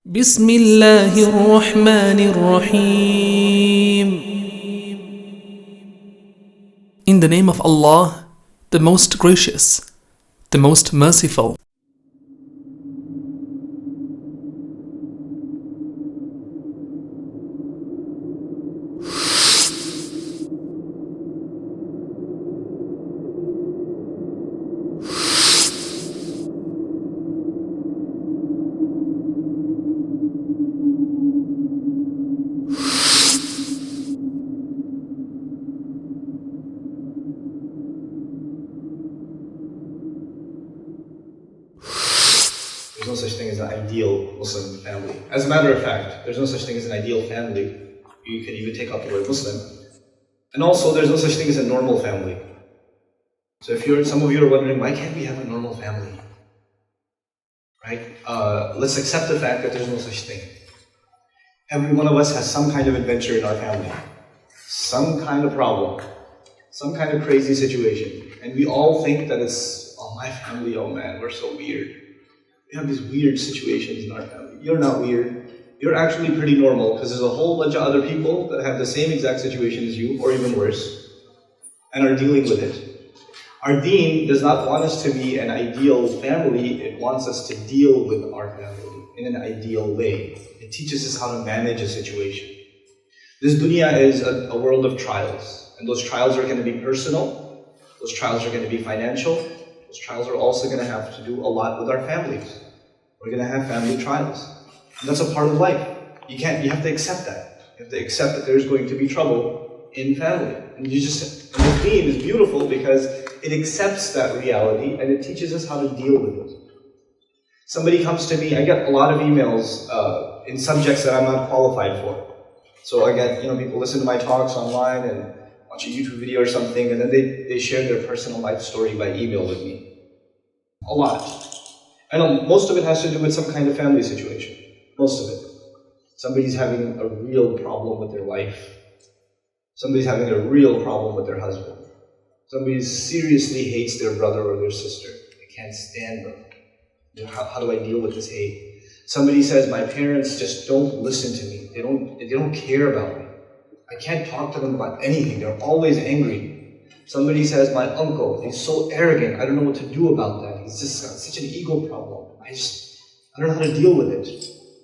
بسم الله الرحمن الرحيم. In the name of Allah, the most gracious, the most merciful. There's no such thing as an ideal Muslim family. As a matter of fact, there's no such thing as an ideal family. You can even take out the word Muslim. And also, there's no such thing as a normal family. So if some of you are wondering, why can't we have a normal family? Right? Let's accept the fact that there's no such thing. Every one of us has some kind of adventure in our family. Some kind of problem. Some kind of crazy situation. And we all think that it's, oh, my family, oh man, we're so weird. We have these weird situations in our family. You're not weird. You're actually pretty normal because there's a whole bunch of other people that have the same exact situation as you, or even worse, and are dealing with it. Our deen does not want us to be an ideal family. It wants us to deal with our family in an ideal way. It teaches us how to manage a situation. This dunya is a world of trials, and those trials are going to be personal. Those trials are going to be financial. Those trials are also going to have to do a lot with our families. We're going to have family trials. And that's a part of life. You have to accept that. You have to accept that there's going to be trouble in family. And this deen is beautiful because it accepts that reality and it teaches us how to deal with it. Somebody comes to me, I get a lot of emails in subjects that I'm not qualified for. So I get, people listen to my talks online and watch a YouTube video or something, and then they share their personal life story by email with me. A lot. I know most of it has to do with some kind of family situation. Most of it. Somebody's having a real problem with their wife. Somebody's having a real problem with their husband. Somebody seriously hates their brother or their sister. They can't stand them. How do I deal with this hate? Somebody says, my parents just don't listen to me. They don't care about me. I can't talk to them about anything. They're always angry. Somebody says, my uncle, he's so arrogant. I don't know what to do about that. He's just got such an ego problem. I don't know how to deal with it.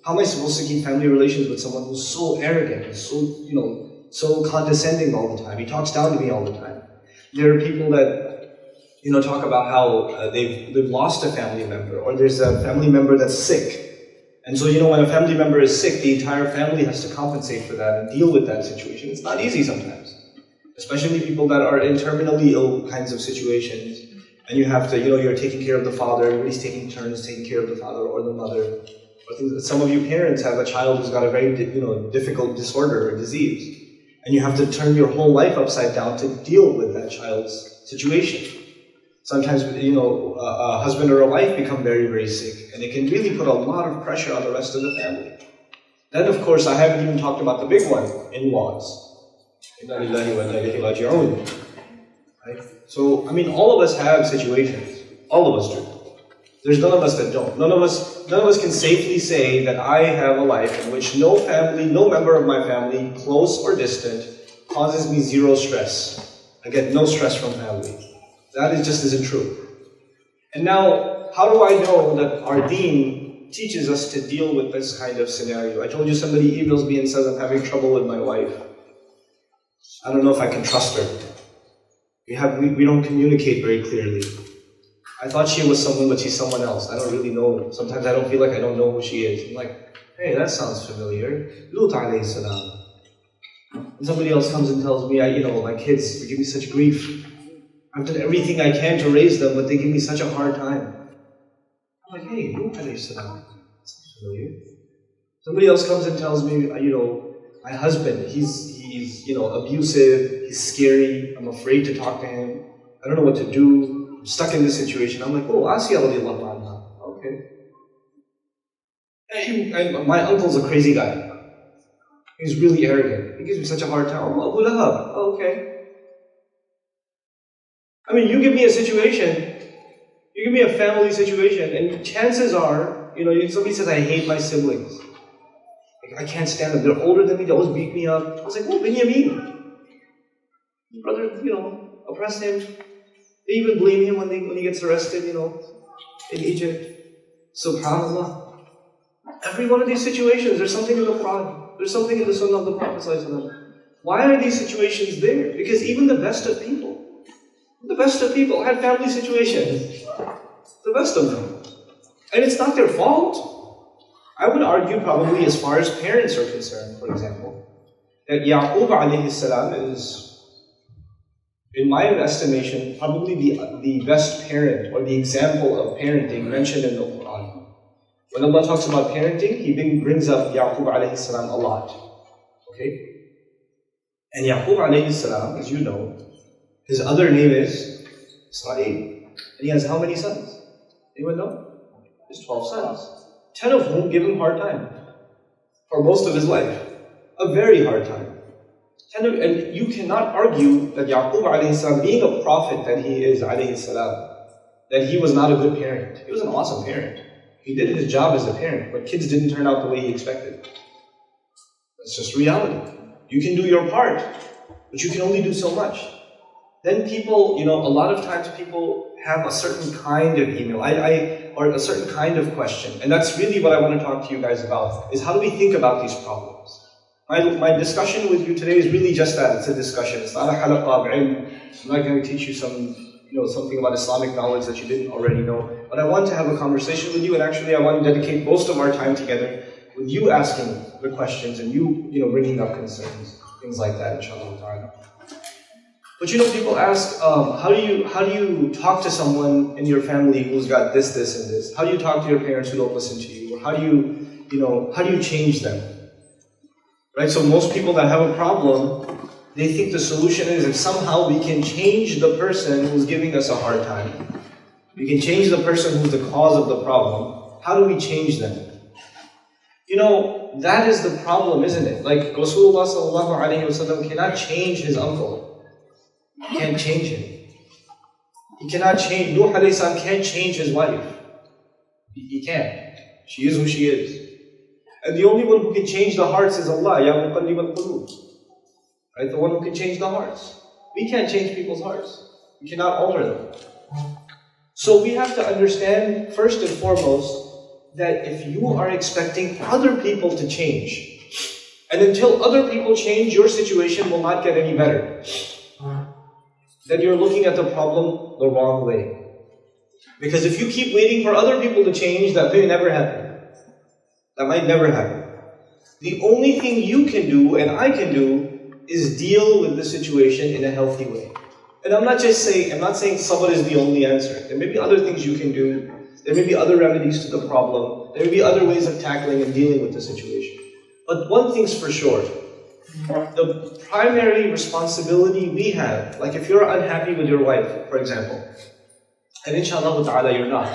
How am I supposed to keep family relations with someone who's so arrogant and so condescending all the time? He talks down to me all the time. There are people that, talk about how they've lost a family member, or there's a family member that's sick. And so, when a family member is sick, the entire family has to compensate for that and deal with that situation. It's not easy sometimes. Especially people that are in terminally ill kinds of situations. And you have to, you're taking care of the father, everybody's taking turns taking care of the father or the mother. Some of you parents have a child who's got a very, difficult disorder or disease. And you have to turn your whole life upside down to deal with that child's situation. Sometimes, a husband or a wife become very, very sick, and it can really put a lot of pressure on the rest of the family. Then, of course, I haven't even talked about the big one, in-laws. Right? So, all of us have situations. All of us do. There's none of us that don't. None of us can safely say that I have a life in which no member of my family, close or distant, causes me zero stress. I get no stress from family. That just isn't true. And now, how do I know that our deen teaches us to deal with this kind of scenario? I told you somebody emails me and says, I'm having trouble with my wife. I don't know if I can trust her. We don't communicate very clearly. I thought she was someone, but she's someone else. I don't really know. Sometimes I don't feel like I don't know who she is. I'm like, hey, that sounds familiar. Lut alayhi salam. And somebody else comes and tells me, my kids, they give me such grief. I've done everything I can to raise them, but they give me such a hard time. I'm like, hey, Nuh alayhi salam. Sounds familiar. Somebody else comes and tells me, my husband, he's abusive, he's scary, I'm afraid to talk to him, I don't know what to do, I'm stuck in this situation. I'm like, oh, Asiya radiallahu anha. Okay. And my uncle's a crazy guy. He's really arrogant. He gives me such a hard time. Oh, Abu Lahab. Oh, okay. You give me a situation, you give me a family situation, and chances are, somebody says, I hate my siblings. Like, I can't stand them. They're older than me. They always beat me up. I was like, well, Binyamin. His brother, oppressed him. They even blame him when he gets arrested, in Egypt. Subhanallah. Every one of these situations, there's something in the Quran. There's something in the Sunnah of the Prophet ﷺ. Why are these situations there? Because even the best of people had family situations. The best of them. And it's not their fault. I would argue probably as far as parents are concerned, for example, that Yaqub alayhi salam is, in my estimation, probably the best parent or the example of parenting mentioned in the Quran. When Allah talks about parenting, He brings up Yaqub alayhi salam a lot. Okay? And Yaqub alayhi salam, as you know, his other name is Israel. And he has how many sons? Anyone know? He has 12 sons. 10 of whom give him hard time for most of his life. A very hard time. And you cannot argue that Yaqub alayhi salam, being a prophet that he is alayhi salam, that he was not a good parent. He was an awesome parent. He did his job as a parent, but kids didn't turn out the way he expected. That's just reality. You can do your part, but you can only do so much. Then people, a lot of times people have a certain kind of email, or a certain kind of question. And that's really what I want to talk to you guys about, is how do we think about these problems? My discussion with you today is really just that. It's a discussion. It's not a halaqah of ilm. I'm not going to teach you something about Islamic knowledge that you didn't already know. But I want to have a conversation with you, and actually I want to dedicate most of our time together with you asking the questions and you bringing up concerns, things like that, inshallah ta'ala. But people ask, how do you talk to someone in your family who's got this, and this? How do you talk to your parents who don't listen to you? Or how do you change them? Right? So most people that have a problem, they think the solution is if somehow we can change the person who's giving us a hard time. We can change the person who's the cause of the problem. How do we change them? That is the problem, isn't it? Like Rasulullah sallallahu alayhi wasallam cannot change his uncle. He can't change him. He cannot change, Nuh alayhi salam can't change his wife. He can't. She is who she is. And the only one who can change the hearts is Allah, Ya Muqallib al-Qulub. Right? The one who can change the hearts. We can't change people's hearts. We cannot alter them. So we have to understand, first and foremost, that if you are expecting other people to change, and until other people change, your situation will not get any better, then you're looking at the problem the wrong way. Because if you keep waiting for other people to change, that may never happen. That might never happen. The only thing you can do, and I can do, is deal with the situation in a healthy way. And I'm not saying sabr is the only answer. There may be other things you can do. There may be other remedies to the problem. There may be other ways of tackling and dealing with the situation. But one thing's for sure. The primary responsibility we have, like if you're unhappy with your wife, for example, and inshallah ta'ala you're not,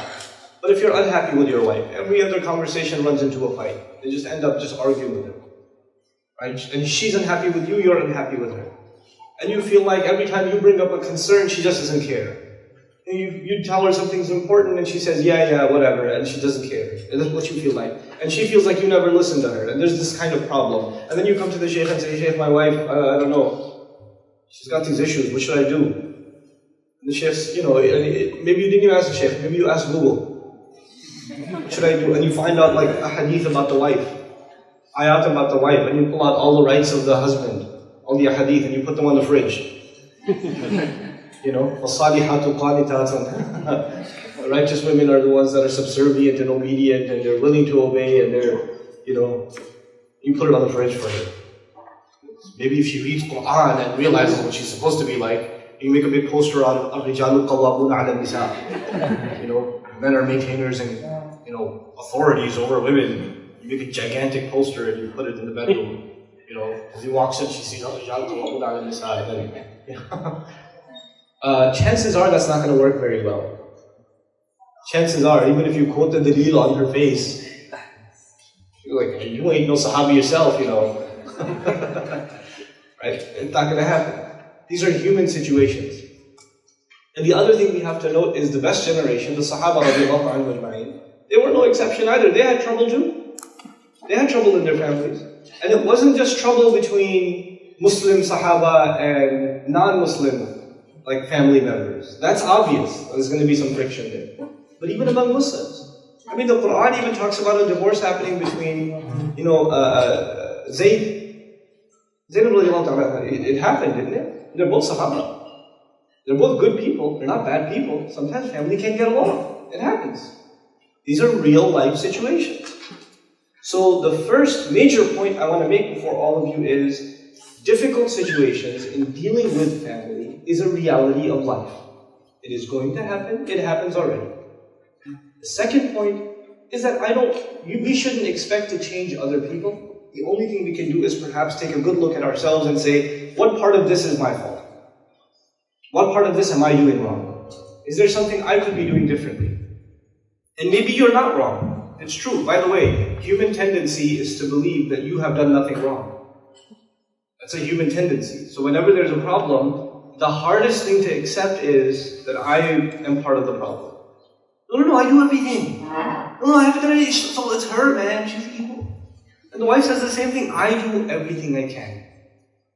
but if you're unhappy with your wife, every other conversation runs into a fight. They just end up just arguing with her. Right? And she's unhappy with you, you're unhappy with her. And you feel like every time you bring up a concern, she just doesn't care. And you tell her something's important and she says, yeah, whatever, and she doesn't care. And that's what you feel like. And she feels like you never listen to her, and there's this kind of problem. And then you come to the shaykh and say, Shaykh, my wife, I don't know, she's got these issues, what should I do? And the shaykh's, maybe you didn't even ask the shaykh, maybe you ask Google. What should I do? And you find out like a hadith about the wife, ayat about the wife, and you pull out all the rights of the husband, all the hadith, and you put them on the fridge. وَالصَّالِحَاتُ قَانِتَاتٌ. Righteous women are the ones that are subservient and obedient, and they're willing to obey, and they're, you put it on the fridge for her. Maybe if she reads Quran and realizes what she's supposed to be like, you make a big poster on الرِّجَالُ قَوَّامُونَ عَلَى النِّسَاءِ. Men are maintainers and, authorities over women. You make a gigantic poster and you put it in the bedroom. As he walks in, she sees الرِّجَالُ قَوَّامُونَ عَلَى النِّسَاءِ. Chances are that's not going to work very well. Chances are, even if you quote the dalil on her face, you're like, you ain't no sahabi yourself, Right? It's not going to happen. These are human situations. And the other thing we have to note is the best generation, the Sahaba radiallahu anhum ajma'in, they were no exception either. They had trouble too. They had trouble in their families. And it wasn't just trouble between Muslim Sahaba and non-Muslim like family members. That's obvious. There's going to be some friction there. But even among Muslims. I mean, the Quran even talks about a divorce happening between, Zayd radiallahu ta'ala. It happened, didn't it? They're both Sahaba. They're both good people. They're not bad people. Sometimes family can't get along. It happens. These are real life situations. So the first major point I want to make before all of you is difficult situations in dealing with family is a reality of life. It is going to happen. It happens already. The second point is that we shouldn't expect to change other people. The only thing we can do is perhaps take a good look at ourselves and say, what part of this is my fault? What part of this am I doing wrong? Is there something I could be doing differently? And maybe you're not wrong. It's true. By the way, human tendency is to believe that you have done nothing wrong. That's a human tendency. So whenever there's a problem, the hardest thing to accept is that I am part of the problem. No, I do everything. No, I haven't done anything. So it's her, man. She's evil. And the wife says the same thing. I do everything I can.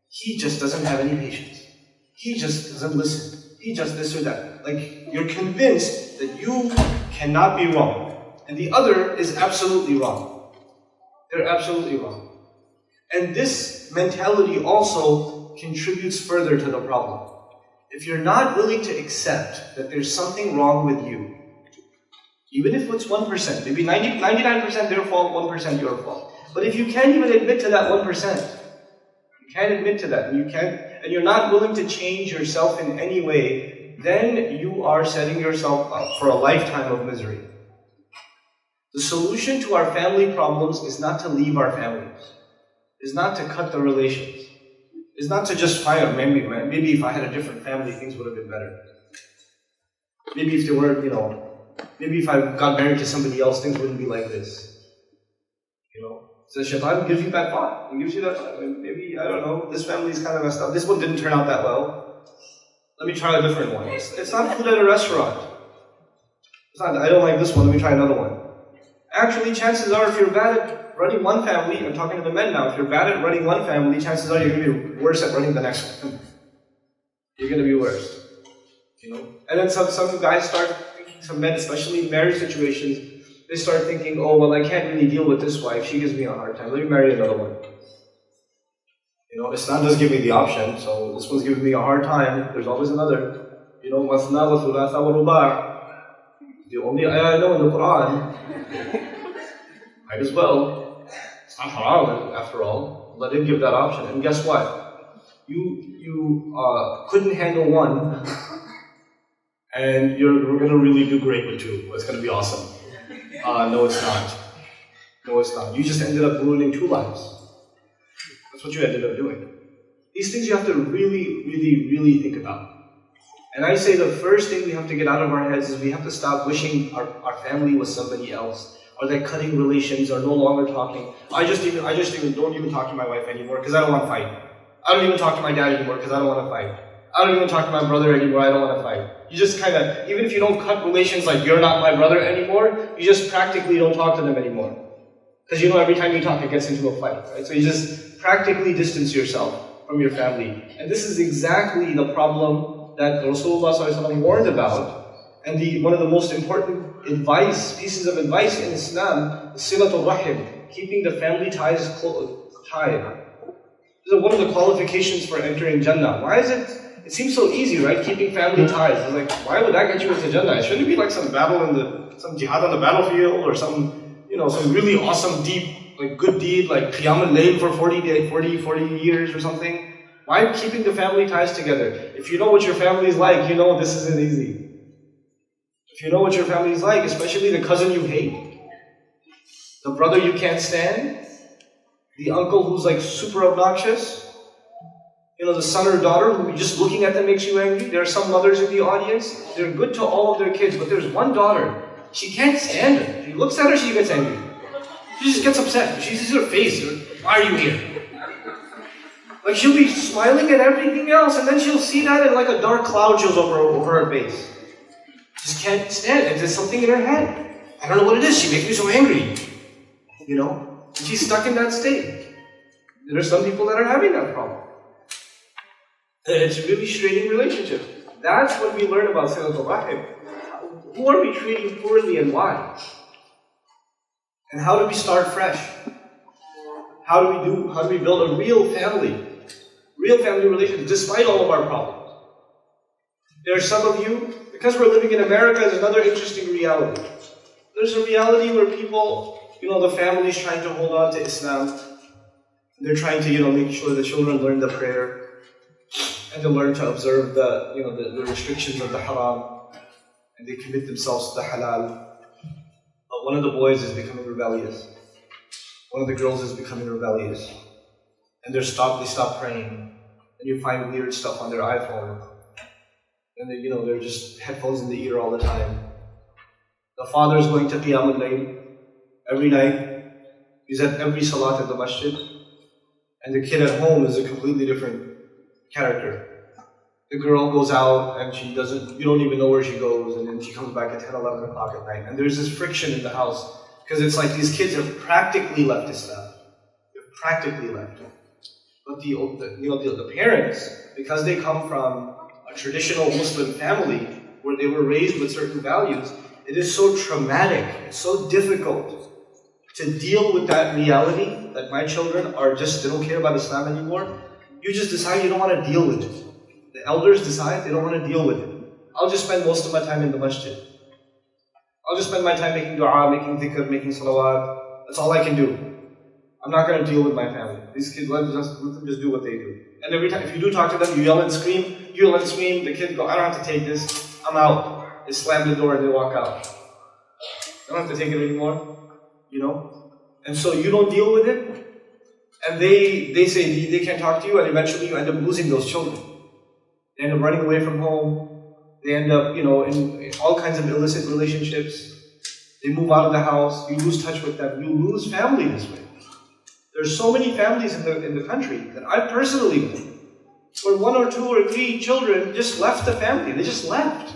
He just doesn't have any patience. He just doesn't listen. He just this or that. Like, you're convinced that you cannot be wrong. And the other is absolutely wrong. They're absolutely wrong. And this mentality also contributes further to the problem. If you're not willing to accept that there's something wrong with you, even if it's 1%, maybe 99% their fault, 1% your fault. But if you can't even admit to that 1%, you can't admit to that, and you're not willing to change yourself in any way, then you are setting yourself up for a lifetime of misery. The solution to our family problems is not to leave our families, is not to cut the relations, is not to just fire. Maybe if I had a different family, things would have been better. Maybe if they weren't, maybe if I got married to somebody else, things wouldn't be like this. So shaitan gives you that thought. He gives you that, maybe, I don't know, this family's kind of messed up. This one didn't turn out that well. Let me try a different one. It's not food at a restaurant. It's not, I don't like this one, let me try another one. Actually, chances are, if you're bad at running one family, I'm talking to the men now, if you're bad at running one family, chances are you're going to be worse at running the next one. You're going to be worse. And then some guys start thinking, some men, especially in marriage situations, they start thinking, oh, well, I can't really deal with this wife. She gives me a hard time. Let me marry another one. Islam does give me the option, so this one's giving me a hard time. There's always another. Mathna wa thulatha wa ruba'. The only ayah I know in the Quran. Might as well. It's not haram, after all. Allah did give that option. And guess what? You couldn't handle one, and we're going to really do great with two. It's going to be awesome. No, it's not. No, it's not. You just ended up ruining two lives. That's what you ended up doing. These things you have to really, really, really think about. And I say the first thing we have to get out of our heads is we have to stop wishing our family was somebody else, or that cutting relations, or no longer talking. I just even don't even talk to my wife anymore because I don't want to fight. I don't even talk to my dad anymore because I don't want to fight. I don't even talk to my brother anymore, I don't want to fight. You just kind of, even if you don't cut relations like you're not my brother anymore, you just practically don't talk to them anymore. Because every time you talk, it gets into a fight, right? So you just practically distance yourself from your family. And this is exactly the problem that Rasulullah ﷺ warned about. And one of the most important pieces of advice in Islam is silatul rahim, keeping the family ties tied. This is one of the qualifications for entering Jannah. Why is it? It seems so easy, right? Keeping family ties. It's like, why would that get you into Jannah? It shouldn't be like some battle some jihad on the battlefield, or some really awesome, deep, good deed, like Qiyam al-Layl for 40 years or something. Why keeping the family ties together? If you know what your family is like, this isn't easy. If you know what your family is like, especially the cousin you hate, the brother you can't stand, the uncle who's super obnoxious, the son or daughter who just looking at them makes you angry. There are some mothers in the audience, they're good to all of their kids, but there's one daughter, she can't stand her. She looks at her, she gets angry. She just gets upset. She sees her face. Why are you here? She'll be smiling at everything else, and then she'll see that, and a dark cloud shows over her face. Just can't stand it. There's something in her head. I don't know what it is. She makes me so angry. And she's stuck in that state. There are some people that are having that problem. And it's really straining relationships. That's when we learn about Silatul Rahim. Who are we treating poorly and why? And how do we start fresh? How do we build a real family relationship despite all of our problems? There are some of you, because we're living in America, there's another interesting reality. There's a reality where people, the family's trying to hold on to Islam. They're trying to, make sure the children learn the prayer and to learn to observe the restrictions of the haram, and they commit themselves to the halal. But one of the boys is becoming rebellious. One of the girls is becoming rebellious. And they stop praying. And you find weird stuff on their iPhone. And they're just headphones in the ear all the time. The father is going to Qiyam al-Layl every night. He's at every salat at the masjid. And the kid at home is a completely different character. The girl goes out and you don't even know where she goes, and then she comes back at 10, 11 o'clock at night. And there's this friction in the house, because it's like these kids have practically left Islam. They've practically left it. But the parents, because they come from a traditional Muslim family, where they were raised with certain values, it is so traumatic, it's so difficult to deal with that reality that my children they don't care about Islam anymore. You just decide you don't want to deal with it. The elders decide they don't want to deal with it. I'll just spend most of my time in the masjid. I'll just spend my time making dua, making dhikr, making salawat. That's all I can do. I'm not going to deal with my family. These kids, let them just do what they do. And every time, if you do talk to them, you yell and scream, the kids go, I don't have to take this, I'm out. They slam the door and they walk out. I don't have to take it anymore, And so you don't deal with it, and they say they can't talk to you, and eventually you end up losing those children. They end up running away from home. They end up, in all kinds of illicit relationships. They move out of the house. You lose touch with them. You lose family this way. There's so many families in the country that I personally know, where 1 or 2 or 3 children just left the family. They just left.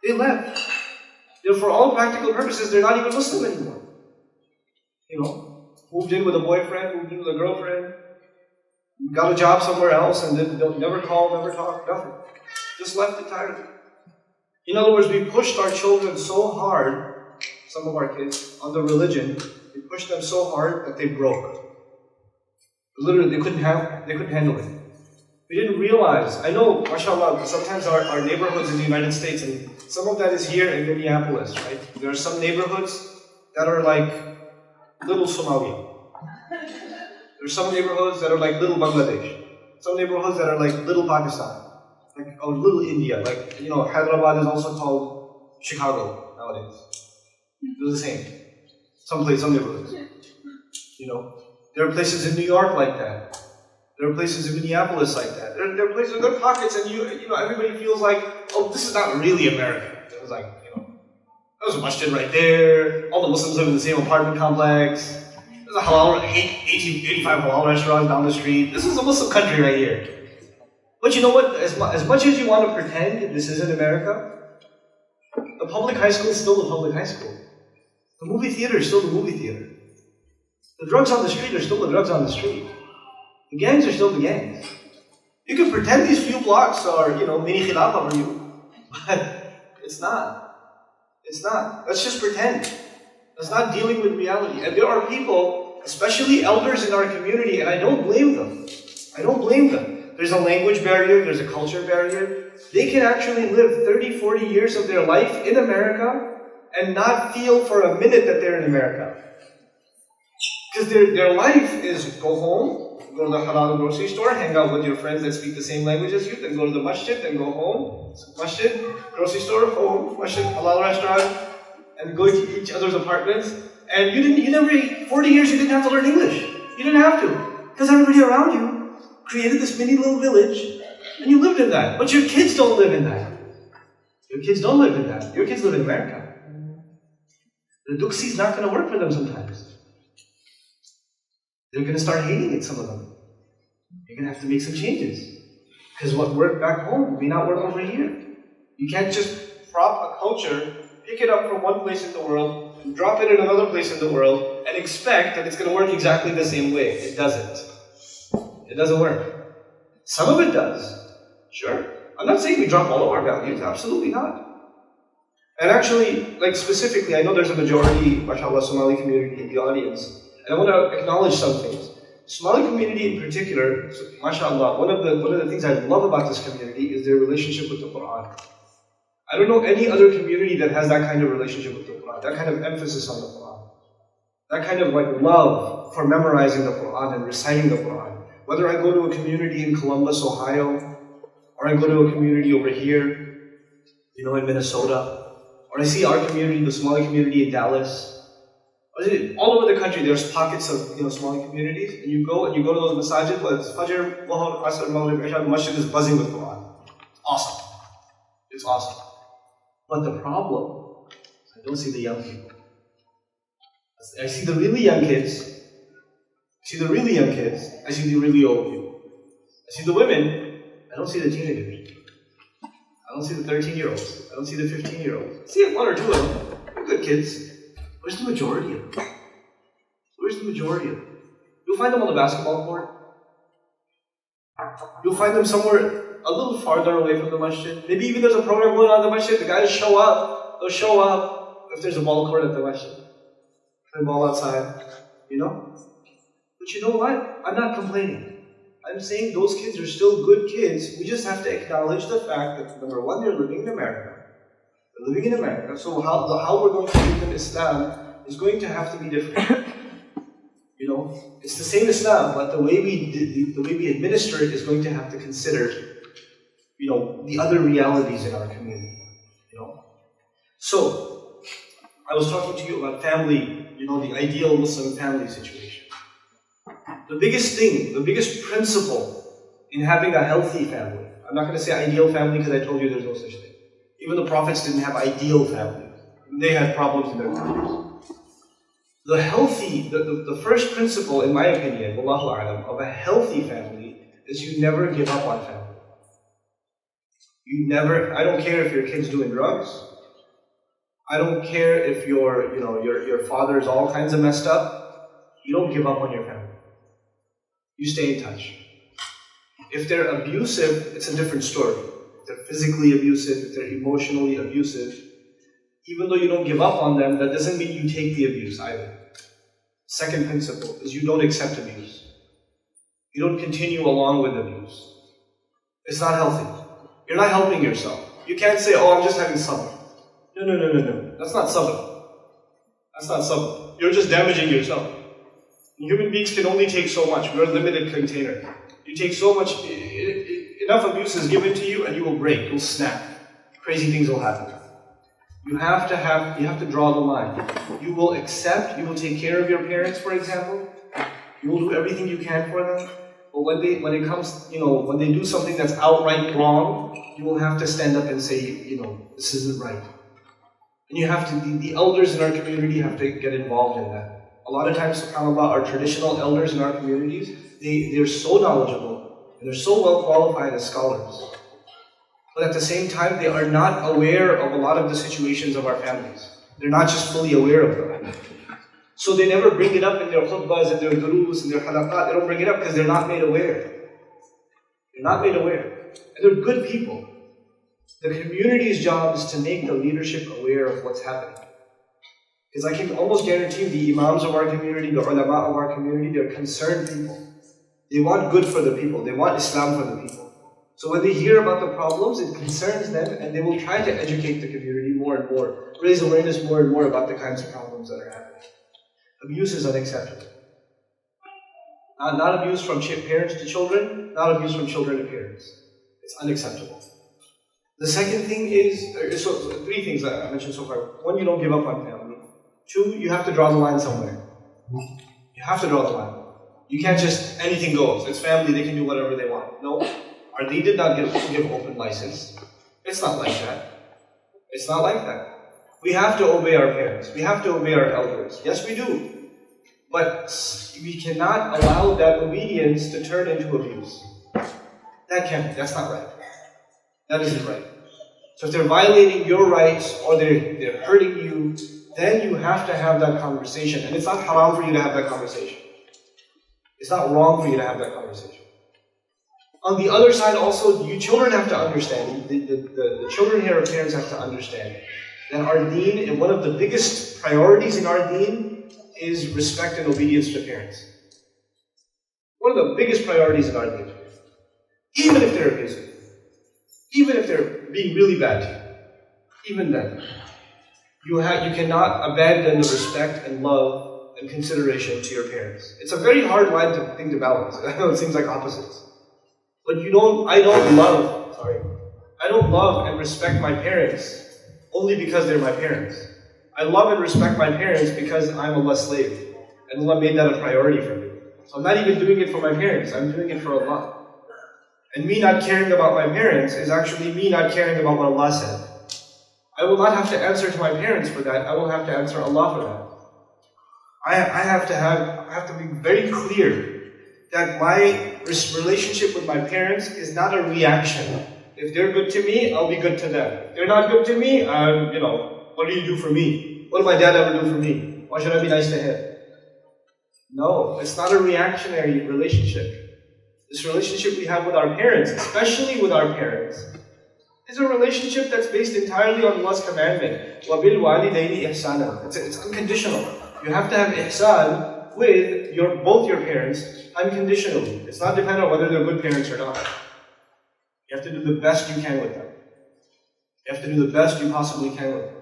They left. For all practical purposes, they're not even Muslim anymore. Moved in with a boyfriend, moved in with a girlfriend, got a job somewhere else, and then they'll never call, never talk, nothing. Just left entirely. In other words, we pushed our children so hard, some of our kids, on the religion, we pushed them so hard that they broke. Literally, they couldn't handle it. We didn't realize, I know, mashallah, sometimes our neighborhoods in the United States, and some of that is here in Minneapolis, right? There are some neighborhoods that are like little Somalia. There are some neighborhoods that are like little Bangladesh. Some neighborhoods that are like little Pakistan. Or little India. Hyderabad is also called Chicago nowadays. They're the same. Some neighborhoods. There are places in New York like that. There are places in Minneapolis like that. There are places, there are pockets, and everybody feels like, oh, this is not really America. It was like, there's a masjid right there. All the Muslims live in the same apartment complex. There's a halal, 85 halal restaurants down the street. This is a Muslim country right here. But you know what? As much as you want to pretend this isn't America, the public high school is still the public high school. The movie theater is still the movie theater. The drugs on the street are still the drugs on the street. The gangs are still the gangs. You can pretend these few blocks are, mini khilafah for you, but it's not. It's not. Let's just pretend. That's not dealing with reality. And there are people, especially elders in our community, and I don't blame them. I don't blame them. There's a language barrier, there's a culture barrier. They can actually live 30, 40 years of their life in America and not feel for a minute that they're in America. Because their life is go home, go to the halal grocery store, hang out with your friends that speak the same language as you, then go to the masjid, then go home, masjid, grocery store, home, masjid, halal restaurant, and go to each other's apartments. And 40 years you didn't have to learn English. You didn't have to. Because everybody around you created this mini little village, and you lived in that. But your kids don't live in that. Your kids don't live in that. Your kids live in America. The duksi is not going to work for them sometimes. They're going to start hating it, some of them. You're going to have to make some changes. Because what worked back home may not work over here. You can't just prop a culture, pick it up from one place in the world, and drop it in another place in the world, and expect that it's going to work exactly the same way. It doesn't. It doesn't work. Some of it does. Sure. I'm not saying we drop all of our values. Absolutely not. And actually, like specifically, I know there's a majority, mashallah, Somali community in the audience. And I want to acknowledge some things. Somali community in particular, mashallah, one of the things I love about this community is their relationship with the Quran. I don't know any other community that has that kind of relationship with the Quran, that kind of emphasis on the Quran, that kind of like love for memorizing the Quran and reciting the Quran. Whether I go to a community in Columbus, Ohio, or I go to a community over here, in Minnesota, or I see our community, the Somali community in Dallas. All over the country, there's pockets of Somali communities, and you go to those masajid, whether it's Fajr, Dhuhr, Asr, Maghrib, Isha, the masjid is buzzing with Quran. It's awesome. It's awesome. But the problem is I don't see the young people. I see the really young kids. I see the really young kids. I see the really old people. I see the women. I don't see the teenagers. I don't see the 13-year-olds. I don't see the 15-year-olds. I see one or two of them. They're good kids. Where's the majority of them? Where's the majority of them? You'll find them on the basketball court. You'll find them somewhere a little farther away from the masjid. Maybe even there's a program going on in the masjid. The guys show up. They'll show up if there's a ball court at the masjid. Play ball outside. But you know what? I'm not complaining. I'm saying those kids are still good kids. We just have to acknowledge the fact that, number one, they're living in America. They're living in America, so how we're going to teach them Islam is going to have to be different. It's the same Islam, but the way we administer it is going to have to consider, the other realities in our community. So, I was talking to you about family, the ideal Muslim family situation. The biggest principle in having a healthy family, I'm not going to say ideal family because I told you there's no such thing. Even the prophets didn't have ideal families. They had problems in their families. The first principle, in my opinion, wallahu a'lam, of a healthy family is you never give up on family. I don't care if your kid's doing drugs. I don't care if your father's all kinds of messed up. You don't give up on your family. You stay in touch. If they're abusive, it's a different story. If they're physically abusive, if they're emotionally abusive, even though you don't give up on them, that doesn't mean you take the abuse either. Second principle is you don't accept abuse. You don't continue along with abuse. It's not healthy. You're not helping yourself. You can't say, I'm just having sabr. No. That's not sabr. That's not sabr. You're just damaging yourself. Human beings can only take so much. We're a limited container. You take so much, enough abuse is given to you and you will break, you'll snap. Crazy things will happen. You have to draw the line. You will accept, you will take care of your parents, for example. You will do everything you can for them. But when they do something that's outright wrong, you will have to stand up and say, this isn't right. And the elders in our community have to get involved in that. A lot of times, subhanAllah, our traditional elders in our communities, they're so knowledgeable, and they're so well qualified as scholars. But at the same time, they are not aware of a lot of the situations of our families. They're not just fully aware of them. So they never bring it up in their khutbahs and their durus and their halaqat. They don't bring it up because they're not made aware. They're not made aware. And they're good people. The community's job is to make the leadership aware of what's happening. Because I can almost guarantee you the imams of our community, the ulama of our community, they're concerned people. They want good for the people. They want Islam for the people. So when they hear about the problems, it concerns them and they will try to educate the community more and more, raise awareness more and more about the kinds of problems that are happening. Abuse is unacceptable. Not abuse from parents to children, not abuse from children to parents. It's unacceptable. The second thing is, so three things that I mentioned so far. One, you don't give up on family. Two, you have to draw the line somewhere. You have to draw the line. You can't just, anything goes. It's family, they can do whatever they want. No. Our deen did not give open license. It's not like that. It's not like that. We have to obey our parents. We have to obey our elders. Yes, we do. But we cannot allow that obedience to turn into abuse. That can't be. That's not right. That isn't right. So if they're violating your rights or they're hurting you then you have to have that conversation. And it's not haram for you to have that conversation. It's not wrong for you to have that conversation. On the other side also, you children have to understand, the children here, parents have to understand that our deen, and one of the biggest priorities in our deen is respect and obedience to parents. One of the biggest priorities in our deen. Even if they're abusive. Even if they're being really bad to you. Even then. You cannot abandon the respect and love and consideration to your parents. It's a very hard thing to balance. I know it seems like opposites. But I don't love and respect my parents only because they're my parents. I love and respect my parents because I'm Allah's slave. And Allah made that a priority for me. So I'm not even doing it for my parents, I'm doing it for Allah. And me not caring about my parents is actually me not caring about what Allah said. I will not have to answer to my parents for that, I will have to answer Allah for that. I have to be very clear that my relationship with my parents is not a reaction. If they're good to me, I'll be good to them. If they're not good to me, what do you do for me? What did my dad ever do for me? Why should I be nice to him? No, it's not a reactionary relationship. This relationship we have with our parents, especially with our parents, is a relationship that's based entirely on Allah's commandment. وَبِالْوَالِدَيْنِ إِحْسَانًا. It's unconditional. You have to have ihsan with both your parents unconditionally. It's not dependent on whether they're good parents or not. You have to do the best you can with them. You have to do the best you possibly can with them.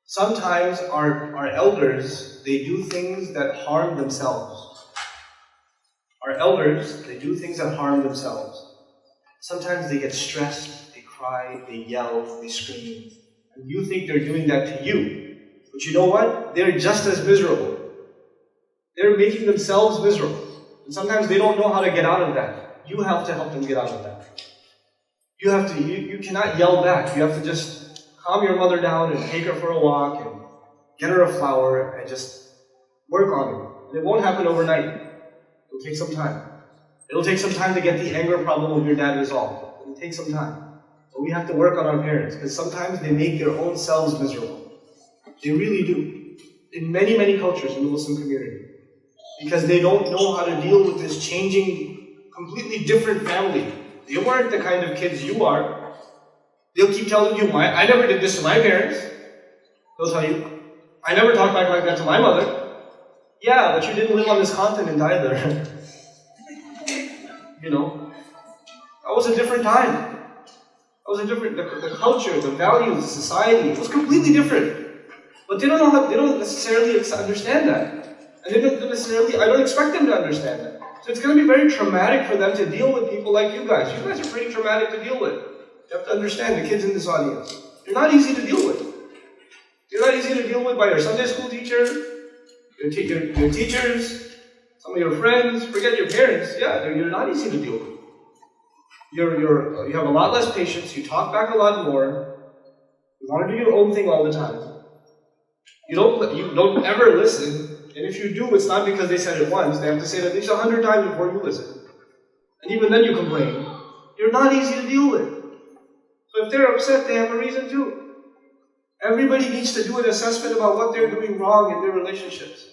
Sometimes our elders, they do things that harm themselves. Our elders, they do things that harm themselves. Sometimes they get stressed, they cry, they yell, they scream. And you think they're doing that to you. But you know what? They're just as miserable. They're making themselves miserable. And sometimes they don't know how to get out of that. You have to help them get out of that. You cannot yell back. You have to just calm your mother down and take her for a walk and get her a flower and just work on it. And it won't happen overnight. It'll take some time. It'll take some time to get the anger problem of your dad resolved. It'll take some time. But we have to work on our parents because sometimes they make their own selves miserable. They really do. In many, many cultures in the Muslim community. Because they don't know how to deal with this changing, completely different family. They weren't the kind of kids you are. They'll keep telling you, I never did this to my parents. They'll tell you, I never talked back like that to my mother. Yeah, but you didn't live on this continent either. That was a different time. That was a different, the culture, the values, the society, it was completely different. But they don't necessarily understand that. And I don't expect them to understand that. So it's going to be very traumatic for them to deal with people like you guys. You guys are pretty traumatic to deal with. You have to understand the kids in this audience. You're not easy to deal with. You're not easy to deal with by your Sunday school teacher, your teachers, some of your friends, forget your parents. Yeah, you're not easy to deal with. You have a lot less patience, you talk back a lot more, you want to do your own thing all the time. You don't ever listen. And if you do, it's not because they said it once. They have to say it at least 100 times before you listen. And even then you complain. You're not easy to deal with. So if they're upset, they have a reason too. Everybody needs to do an assessment about what they're doing wrong in their relationships.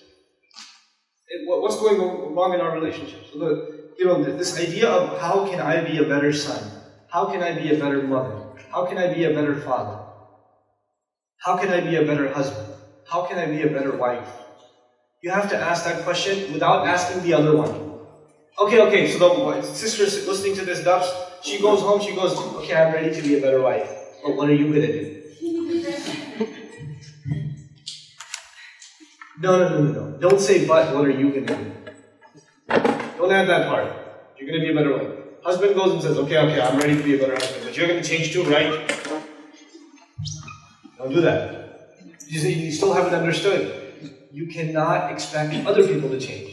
What's going wrong in our relationships. So this idea of how can I be a better son? How can I be a better mother? How can I be a better father? How can I be a better husband? How can I be a better wife? You have to ask that question without asking the other one. Okay, so the sister's listening to this dars, she goes home, she goes, okay, I'm ready to be a better wife. But what are you going to do? No. Don't say, but what are you going to do? Don't add that part. You're going to be a better wife. Husband goes and says, okay, I'm ready to be a better husband. But you're going to change too, right? Don't do that. You still haven't understood. You cannot expect other people to change.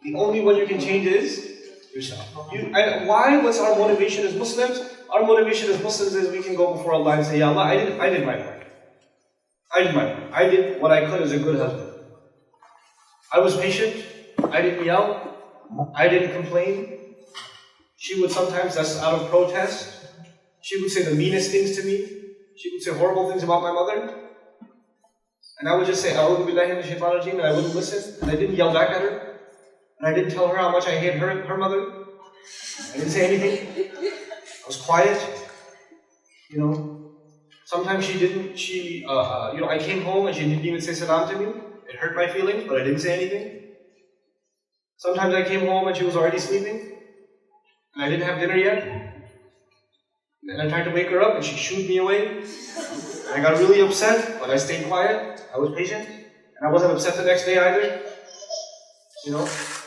The only one you can change is yourself. Why? What's our motivation as Muslims? Our motivation as Muslims is we can go before Allah and say, Ya Allah, I did my part. I did what I could as a good husband. I was patient. I didn't yell. I didn't complain. She would sometimes, that's out of protest. She would say the meanest things to me. She would say horrible things about my mother. And I would just say, A'udhu billahi minash shaitanir rajeem, and I wouldn't listen, and I didn't yell back at her, and I didn't tell her how much I hate her mother. I didn't say anything. I was quiet. Sometimes I came home and she didn't even say salam to me. It hurt my feelings, but I didn't say anything. Sometimes I came home and she was already sleeping, and I didn't have dinner yet. And I tried to wake her up and she shooed me away. And I got really upset, but I stayed quiet. I was patient. And I wasn't upset the next day either.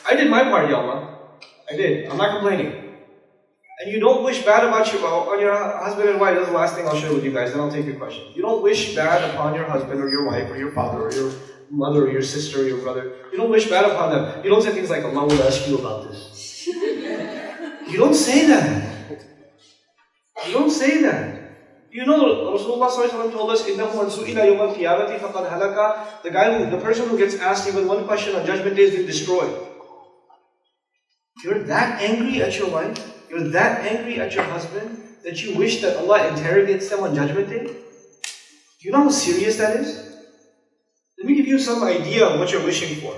I did my part, Ya Allah. I did. I'm not complaining. And you don't wish bad on your husband and wife. That's the last thing I'll share with you guys, then I'll take your question. You don't wish bad upon your husband or your wife or your father or your mother or your sister or your brother. You don't wish bad upon them. You don't say things like, Allah will ask you about this. You don't say that. You don't say that. Rasulullah ﷺ told us, إِنَّهُ مَنْ سُئِلَ يَوْمَ الْقِيَامَةِ فَقَدْ هَلَكَ. The person who gets asked even one question on Judgment Day has been destroyed. You're that angry at your wife, you're that angry at your husband, that you wish that Allah interrogates them on Judgment Day? Do you know how serious that is? Let me give you some idea of what you're wishing for.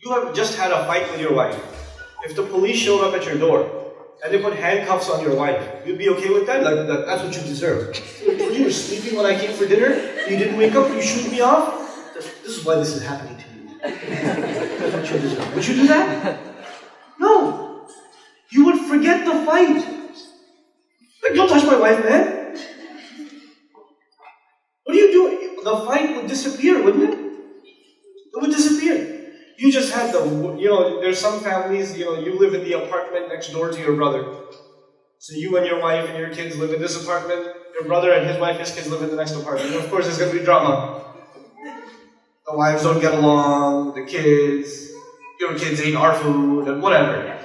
You have just had a fight with your wife. If the police showed up at your door, and they put handcuffs on your wife, you'd be okay with that? That's what you deserve. You were sleeping when I came for dinner, you didn't wake up, you shoot me off? This is why this is happening to you. That's what you deserve. Would you do that? No. You would forget the fight. Don't touch my wife, man. What do you do? The fight would disappear, wouldn't it? It would disappear. You just had there's some families, you live in the apartment next door to your brother. So you and your wife and your kids live in this apartment, your brother and his wife, his kids live in the next apartment. And of course there's going to be drama. The wives don't get along, the kids, your kids ate our food, and whatever.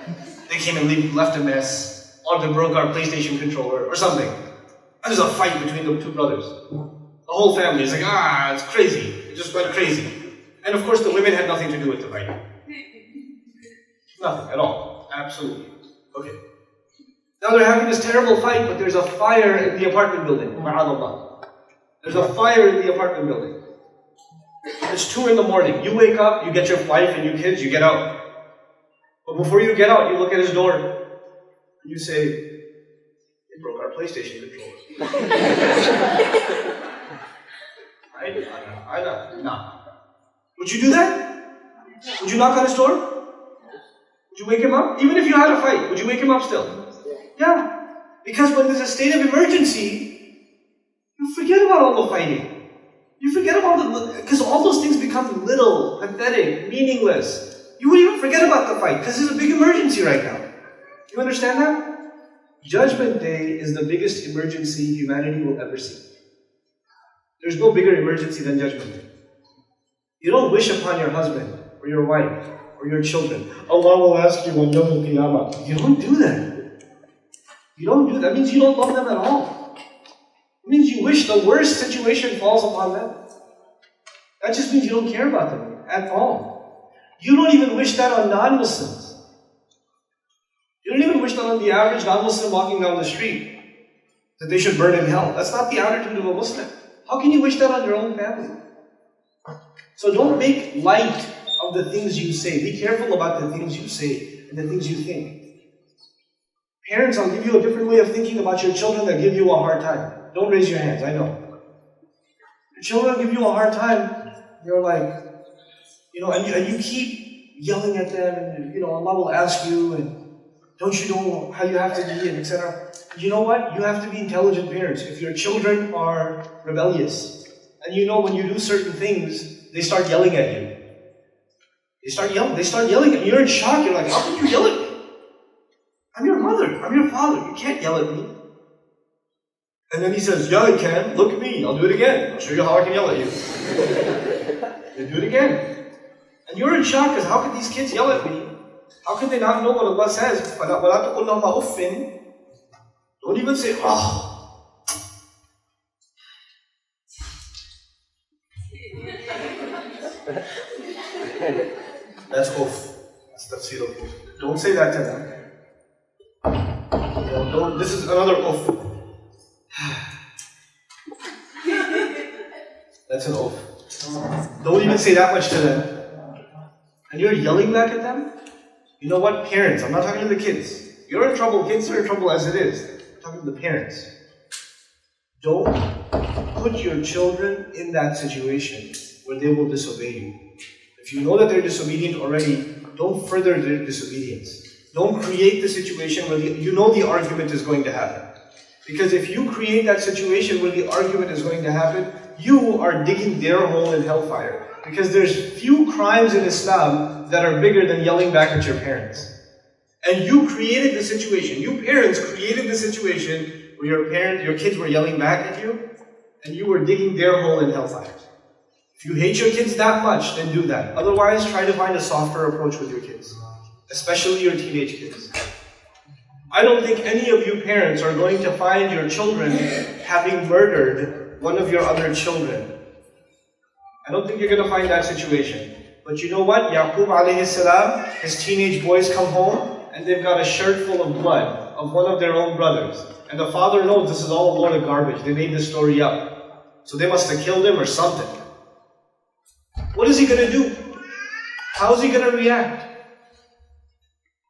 They came and left a mess, or they broke our PlayStation controller, or something. And there's a fight between the two brothers. The whole family is like, it's crazy. It just went crazy. And of course the women had nothing to do with the fight. Nothing at all. Absolutely. Okay. Now they're having this terrible fight, but there's a fire in the apartment building. Ma'adallah. There's a fire in the apartment building. It's 2 in the morning. You wake up, you get your wife and your kids, you get out. But before you get out, you look at his door, and you say, they broke our PlayStation controller. Nah. Would you do that? Would you knock on his door? Would you wake him up? Even if you had a fight, would you wake him up still? Yeah. Because when there's a state of emergency, you forget about all the fighting. You forget about because all those things become little, pathetic, meaningless. You would even forget about the fight because there's a big emergency right now. You understand that? Judgment Day is the biggest emergency humanity will ever see. There's no bigger emergency than Judgment Day. You don't wish upon your husband, or your wife, or your children, Allah will ask you on Yawm al-Qiyamah. You don't do that. You don't do that. That means you don't love them at all. It means you wish the worst situation falls upon them. That just means you don't care about them at all. You don't even wish that on non-Muslims. You don't even wish that on the average non-Muslim walking down the street, that they should burn in hell. That's not the attitude of a Muslim. How can you wish that on your own family? So don't make light of the things you say. Be careful about the things you say and the things you think. Parents, I'll give you a different way of thinking about your children that give you a hard time. Don't raise your hands, I know. Your children give you a hard time, you're like, and you keep yelling at them, and Allah will ask you, and don't you know how you have to be, and etc. You know what? You have to be intelligent parents. If your children are rebellious, and when you do certain things, they start yelling at you. They start yelling at you. You're in shock. You're like, how can you yell at me? I'm your mother. I'm your father. You can't yell at me. And then he says, yeah, I can. Look at me. I'll do it again. I'll show you how I can yell at you. They do it again. And you're in shock because how can these kids yell at me? How can they not know what Allah says? Don't even say, oh. That's off. That's tafsir of off. Don't say that to them. This is another off. That's an off. Don't even say that much to them. And you're yelling back at them? You know what? Parents, I'm not talking to the kids. You're in trouble, kids are in trouble as it is. I'm talking to the parents. Don't put your children in that situation where they will disobey you. If you know that they're disobedient already, don't further their disobedience. Don't create the situation where you know the argument is going to happen. Because if you create that situation where the argument is going to happen, you are digging their hole in hellfire. Because there's few crimes in Islam that are bigger than yelling back at your parents. And you created the situation. You parents created the situation where your kids were yelling back at you, and you were digging their hole in hellfire. If you hate your kids that much, then do that. Otherwise, try to find a softer approach with your kids. Especially your teenage kids. I don't think any of you parents are going to find your children having murdered one of your other children. I don't think you're going to find that situation. But you know what? Yaqub alayhi salam, his teenage boys come home and they've got a shirt full of blood of one of their own brothers. And the father knows this is all a load of garbage. They made this story up. So they must have killed him or something. What is he going to do? How is he going to react?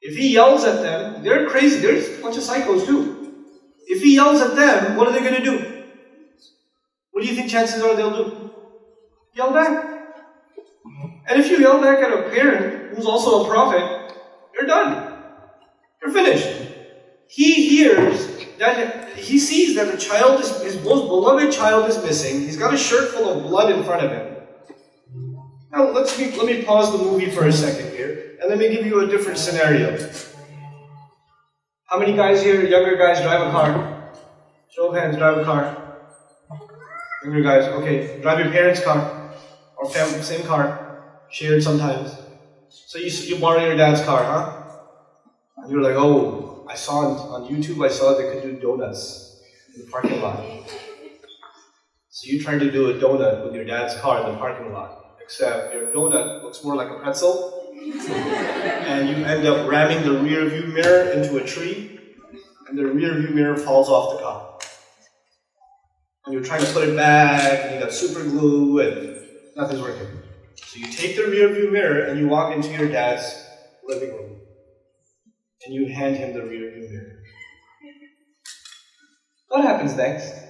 If he yells at them, they're crazy. There's a bunch of psychos too. If he yells at them, what are they going to do? What do you think chances are they'll do? Yell back. And if you yell back at a parent who's also a prophet, you're done. You're finished. He hears that, he sees that the child is, his most beloved child is missing. He's got a shirt full of blood in front of him. Now let me pause the movie for a second here, and let me give you a different scenario. How many guys here, younger guys, drive a car? Show of hands, drive a car. Younger guys, okay. Drive your parents' car, or family, same car, shared sometimes. So you borrow your dad's car, huh? And you're like, oh, I saw on YouTube, I saw they could do donuts in the parking lot. So you try to do a donut with your dad's car in the parking lot. Except your donut looks more like a pretzel, and you end up ramming the rear view mirror into a tree, and the rear view mirror falls off the car. And you're trying to put it back, and you got super glue, and nothing's working. So you take the rear view mirror, and you walk into your dad's living room, and you hand him the rear view mirror. What happens next?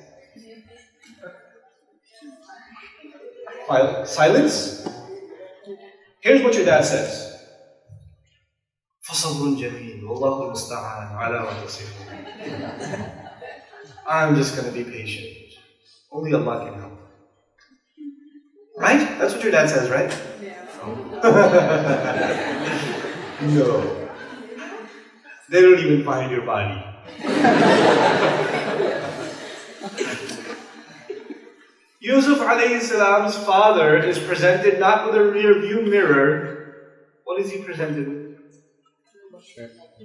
Silence? Here's what your dad says. فَصَبْرٌ جَمِيلٌ وَاللَّهُ الْمُسْتَعَانُ عَلَى مَا تَصِفُونَ. I'm just going to be patient. Only Allah can help. Right? That's what your dad says, right? Yeah. No. They don't even find your body. Yusuf alayhi salam's father is presented not with a rear view mirror. What is he presented with?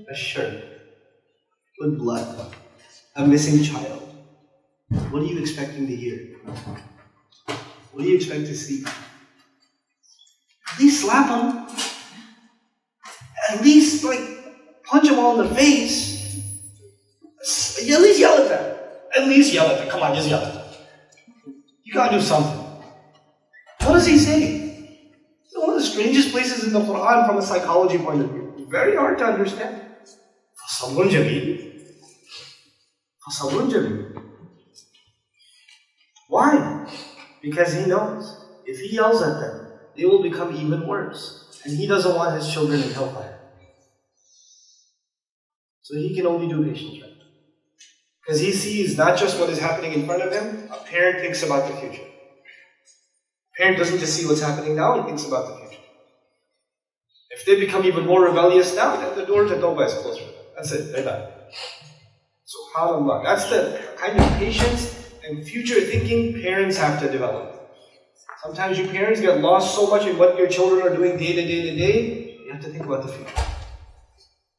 A shirt with blood. A missing child. What are you expecting to hear? What do you expect to see? At least slap him. At least punch him all in the face. At least yell at them. At least yell at them. Come on, just yell at them. You gotta do something. What does he say? It's one of the strangest places in the Quran from a psychology point of view. It's very hard to understand. فَصَبْرٌ جَمِيلٌ. فَصَبْرٌ جَمِيلٌ. Why? Because he knows if he yells at them, they will become even worse. And he doesn't want his children in hellfire. So he can only do patience, right? Because he sees not just what is happening in front of him, a parent thinks about the future. A parent doesn't just see what's happening now, he thinks about the future. If they become even more rebellious now, then the door to Tawbah is closed for them. That's it, they're done. SubhanAllah. That's the kind of patience and future thinking parents have to develop. Sometimes you parents get lost so much in what your children are doing day to day to day, you have to think about the future.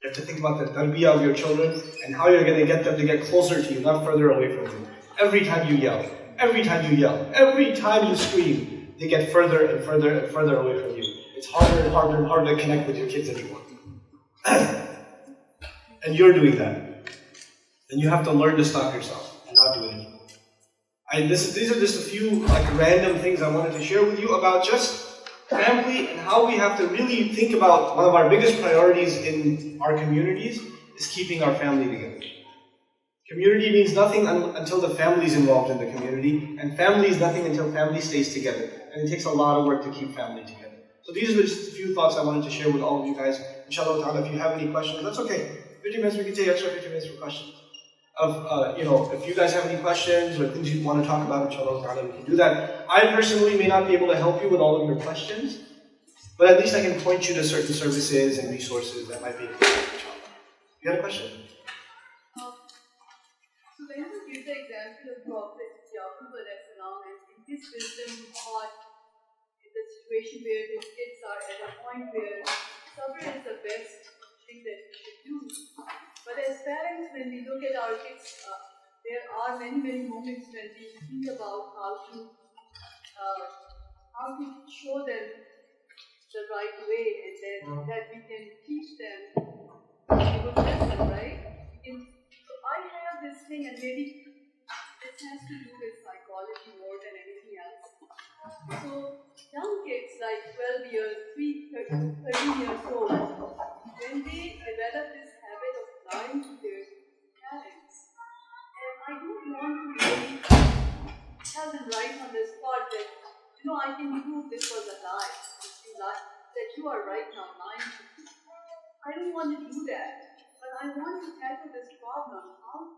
You have to think about the tarbiyah of your children and how you're going to get them to get closer to you, not further away from you. Every time you yell, every time you yell, every time you scream, they get further and further and further away from you. It's harder and harder and harder to connect with your kids anymore. And you're doing that. And you have to learn to stop yourself and not do it anymore. These are just a few like random things I wanted to share with you about just family and how we have to really think about one of our biggest priorities in our communities is keeping our family together. Community means nothing until the family is involved in the community, and family is nothing until family stays together. And it takes a lot of work to keep family together. So these are just a few thoughts I wanted to share with all of you guys. Inshallah ta'ala, if you have any questions, that's okay. 50 minutes, we can take extra 50 minutes for questions. If you guys have any questions or things you want to talk about, inshallah ta'ala, we can do that. I personally may not be able to help you with all of your questions, but at least I can point you to certain services and resources that might be important, inshallah. You had a question? So when you give the example of Prophet Yaqub alayhi salam, and in his wisdom thought in the situation where his kids are at a point where sabr is the best thing that we should do. But as parents, when we look at our kids, there are many moments when we think about how to show them the right way, and then that we can teach them a good lesson, right? So I have this thing, and maybe this has to do with psychology more than anything else. So young kids like 12 years, 13 years old, when they develop this habit of lying to their parents, and I don't want to really tell them right on the spot that, I can prove this was a lie, that you are right now lying to me. I don't want to do that, but I want to tackle this problem. How?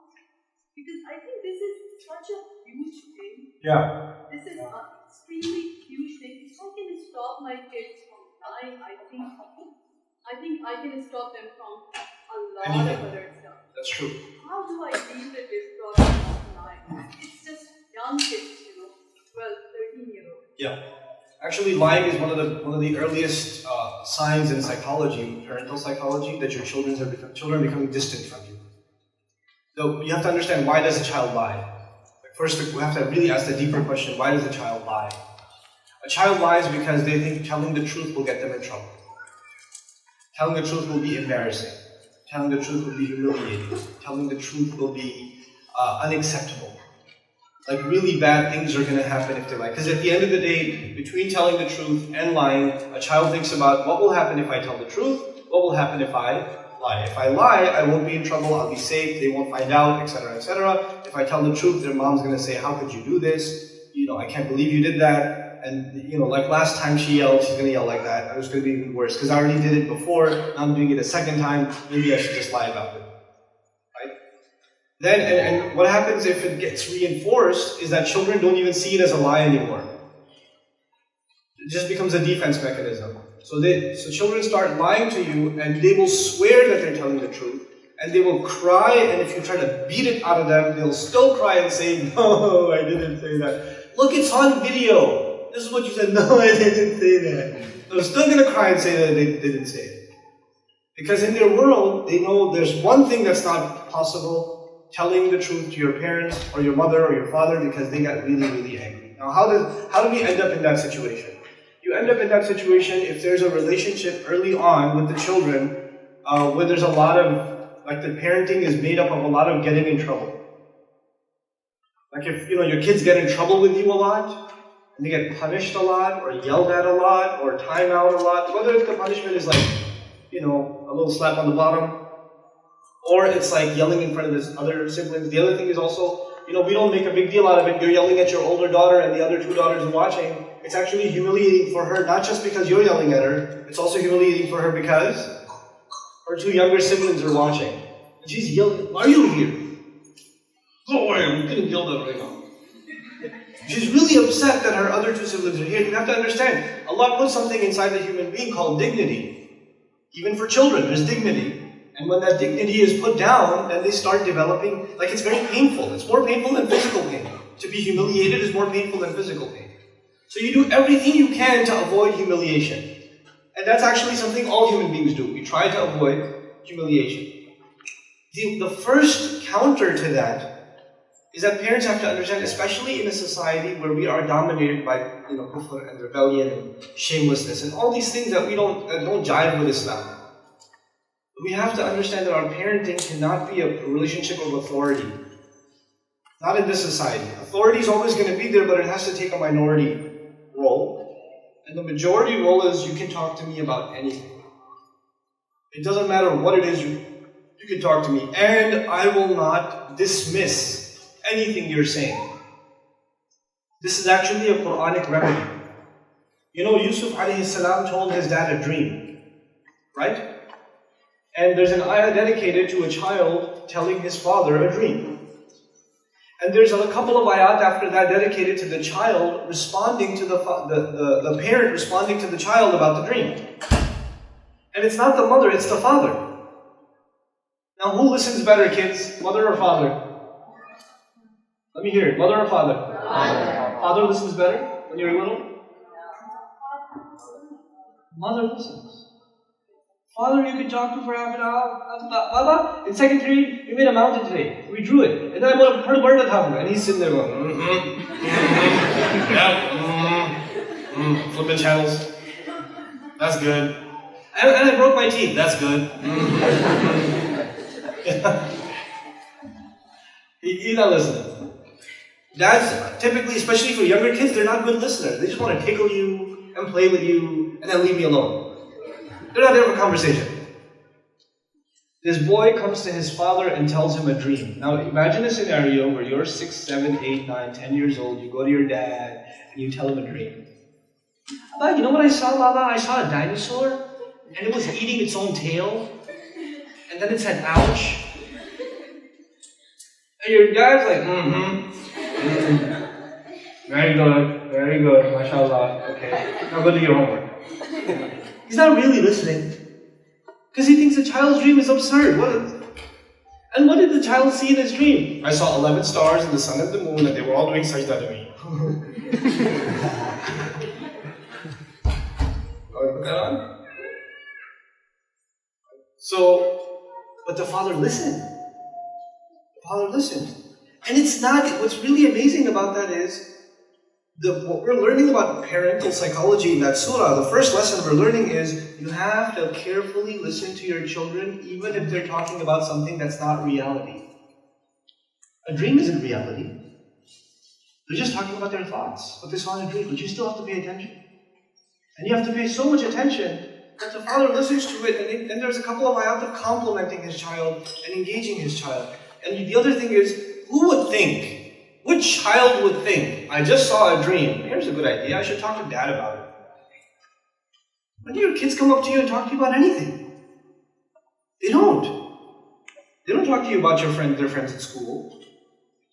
Because I think this is such a huge thing. Yeah. This is an extremely huge thing. If I can stop my kids from lying, I think I can stop them from a lot of other stuff. That's true. How do I deal with this problem of lying? It's just young kids, 12, 13-year-olds. Yeah. Actually, lying is one of the earliest signs in psychology, parental psychology, that your children are becoming distant from you. So you have to understand, why does a child lie? First, we have to really ask the deeper question: why does a child lie? A child lies because they think telling the truth will get them in trouble. Telling the truth will be embarrassing. Telling the truth will be humiliating. Telling the truth will be unacceptable. Like, really bad things are going to happen if they lie. Because at the end of the day, between telling the truth and lying, a child thinks about what will happen if I tell the truth, what will happen if I lie. If I lie, I won't be in trouble, I'll be safe, they won't find out, etc., etc. If I tell the truth, their mom's going to say, how could you do this? I can't believe you did that. And, like last time she yelled, she's going to yell like that. And it's going to be even worse, because I already did it before, now I'm doing it a second time, maybe I should just lie about it. Then, and what happens if it gets reinforced is that children don't even see it as a lie anymore. It just becomes a defense mechanism. So children start lying to you, and they will swear that they're telling the truth, and they will cry, and if you try to beat it out of them, they'll still cry and say, no, I didn't say that. Look, it's on video. This is what you said. No, I didn't say that. They're still going to cry and say that they didn't say it. Because in their world, they know there's one thing that's not possible: telling the truth to your parents or your mother or your father, because they got really, really angry. Now, how do we end up in that situation? You end up in that situation if there's a relationship early on with the children where there's a lot of, like, the parenting is made up of a lot of getting in trouble. Like, if, your kids get in trouble with you a lot, and they get punished a lot, or yelled at a lot, or time out a lot, whether the punishment is like, a little slap on the bottom, or it's like yelling in front of his other siblings. The other thing is also, we don't make a big deal out of it. You're yelling at your older daughter and the other two daughters are watching. It's actually humiliating for her, not just because you're yelling at her, it's also humiliating for her because her two younger siblings are watching. And she's yelling, why are you here? Go away, I'm getting yelled at right now. She's really upset that her other two siblings are here. You have to understand, Allah put something inside the human being called dignity. Even for children, there's dignity. And when that dignity is put down, then they start developing, it's very painful. It's more painful than physical pain. To be humiliated is more painful than physical pain. So you do everything you can to avoid humiliation. And that's actually something all human beings do. We try to avoid humiliation. The first counter to that is that parents have to understand, especially in a society where we are dominated by kufr and rebellion and shamelessness and all these things that don't jive with Islam. We have to understand that our parenting cannot be a relationship of authority. Not in this society. Authority is always going to be there, but it has to take a minority role. And the majority role is you can talk to me about anything. It doesn't matter what it is, you can talk to me. And I will not dismiss anything you're saying. This is actually a Quranic remedy. You know, Yusuf alayhi salam told his dad a dream, right? And there's an ayah dedicated to a child telling his father a dream. And there's a couple of ayat after that dedicated to the child responding to the parent responding to the child about the dream. And it's not the mother, it's the father. Now who listens better, kids? Mother or father? Let me hear it. Mother or father? Father. Father listens better when you're little? Mother listens. Father, you could talk to for half an hour. Baba, in second period, we made a mountain today. We drew it. And then I want to put a bird on top of it. And he's sitting there going, yeah, flipping channels. That's good. And I broke my teeth. That's good. He's not listening. Dads, typically, especially for younger kids, they're not good listeners. They just want to tickle you and play with you and then leave me alone. They're not there for conversation. This boy comes to his father and tells him a dream. Now imagine a scenario where you're 6, 7, 8, 9, 10 years old, you go to your dad and you tell him a dream. Baba, you know what I saw, Baba? I saw a dinosaur and it was eating its own tail. And then it said, ouch. And your dad's like, very good, mashallah, okay. Now go do your homework. He's not really listening. Because he thinks the child's dream is absurd. And what did the child see in his dream? I saw 11 stars and the sun and the moon and they were all doing sajda to me. Put that on? So, but the father listened. The father listened. And it's not, what's really amazing about that is, what we're learning about parental psychology in that surah, the first lesson we're learning is you have to carefully listen to your children even if they're talking about something that's not reality. A dream isn't reality. They're just talking about their thoughts, what they saw in a dream, but you still have to pay attention. And you have to pay so much attention that the father listens to it, and then there's a couple of ayat of complimenting his child and engaging his child. And the other thing is, who would think? Which child would think, I just saw a dream, here's a good idea, I should talk to dad about it. When do your kids come up to you and talk to you about anything? They don't. They don't talk to you about their friends at school.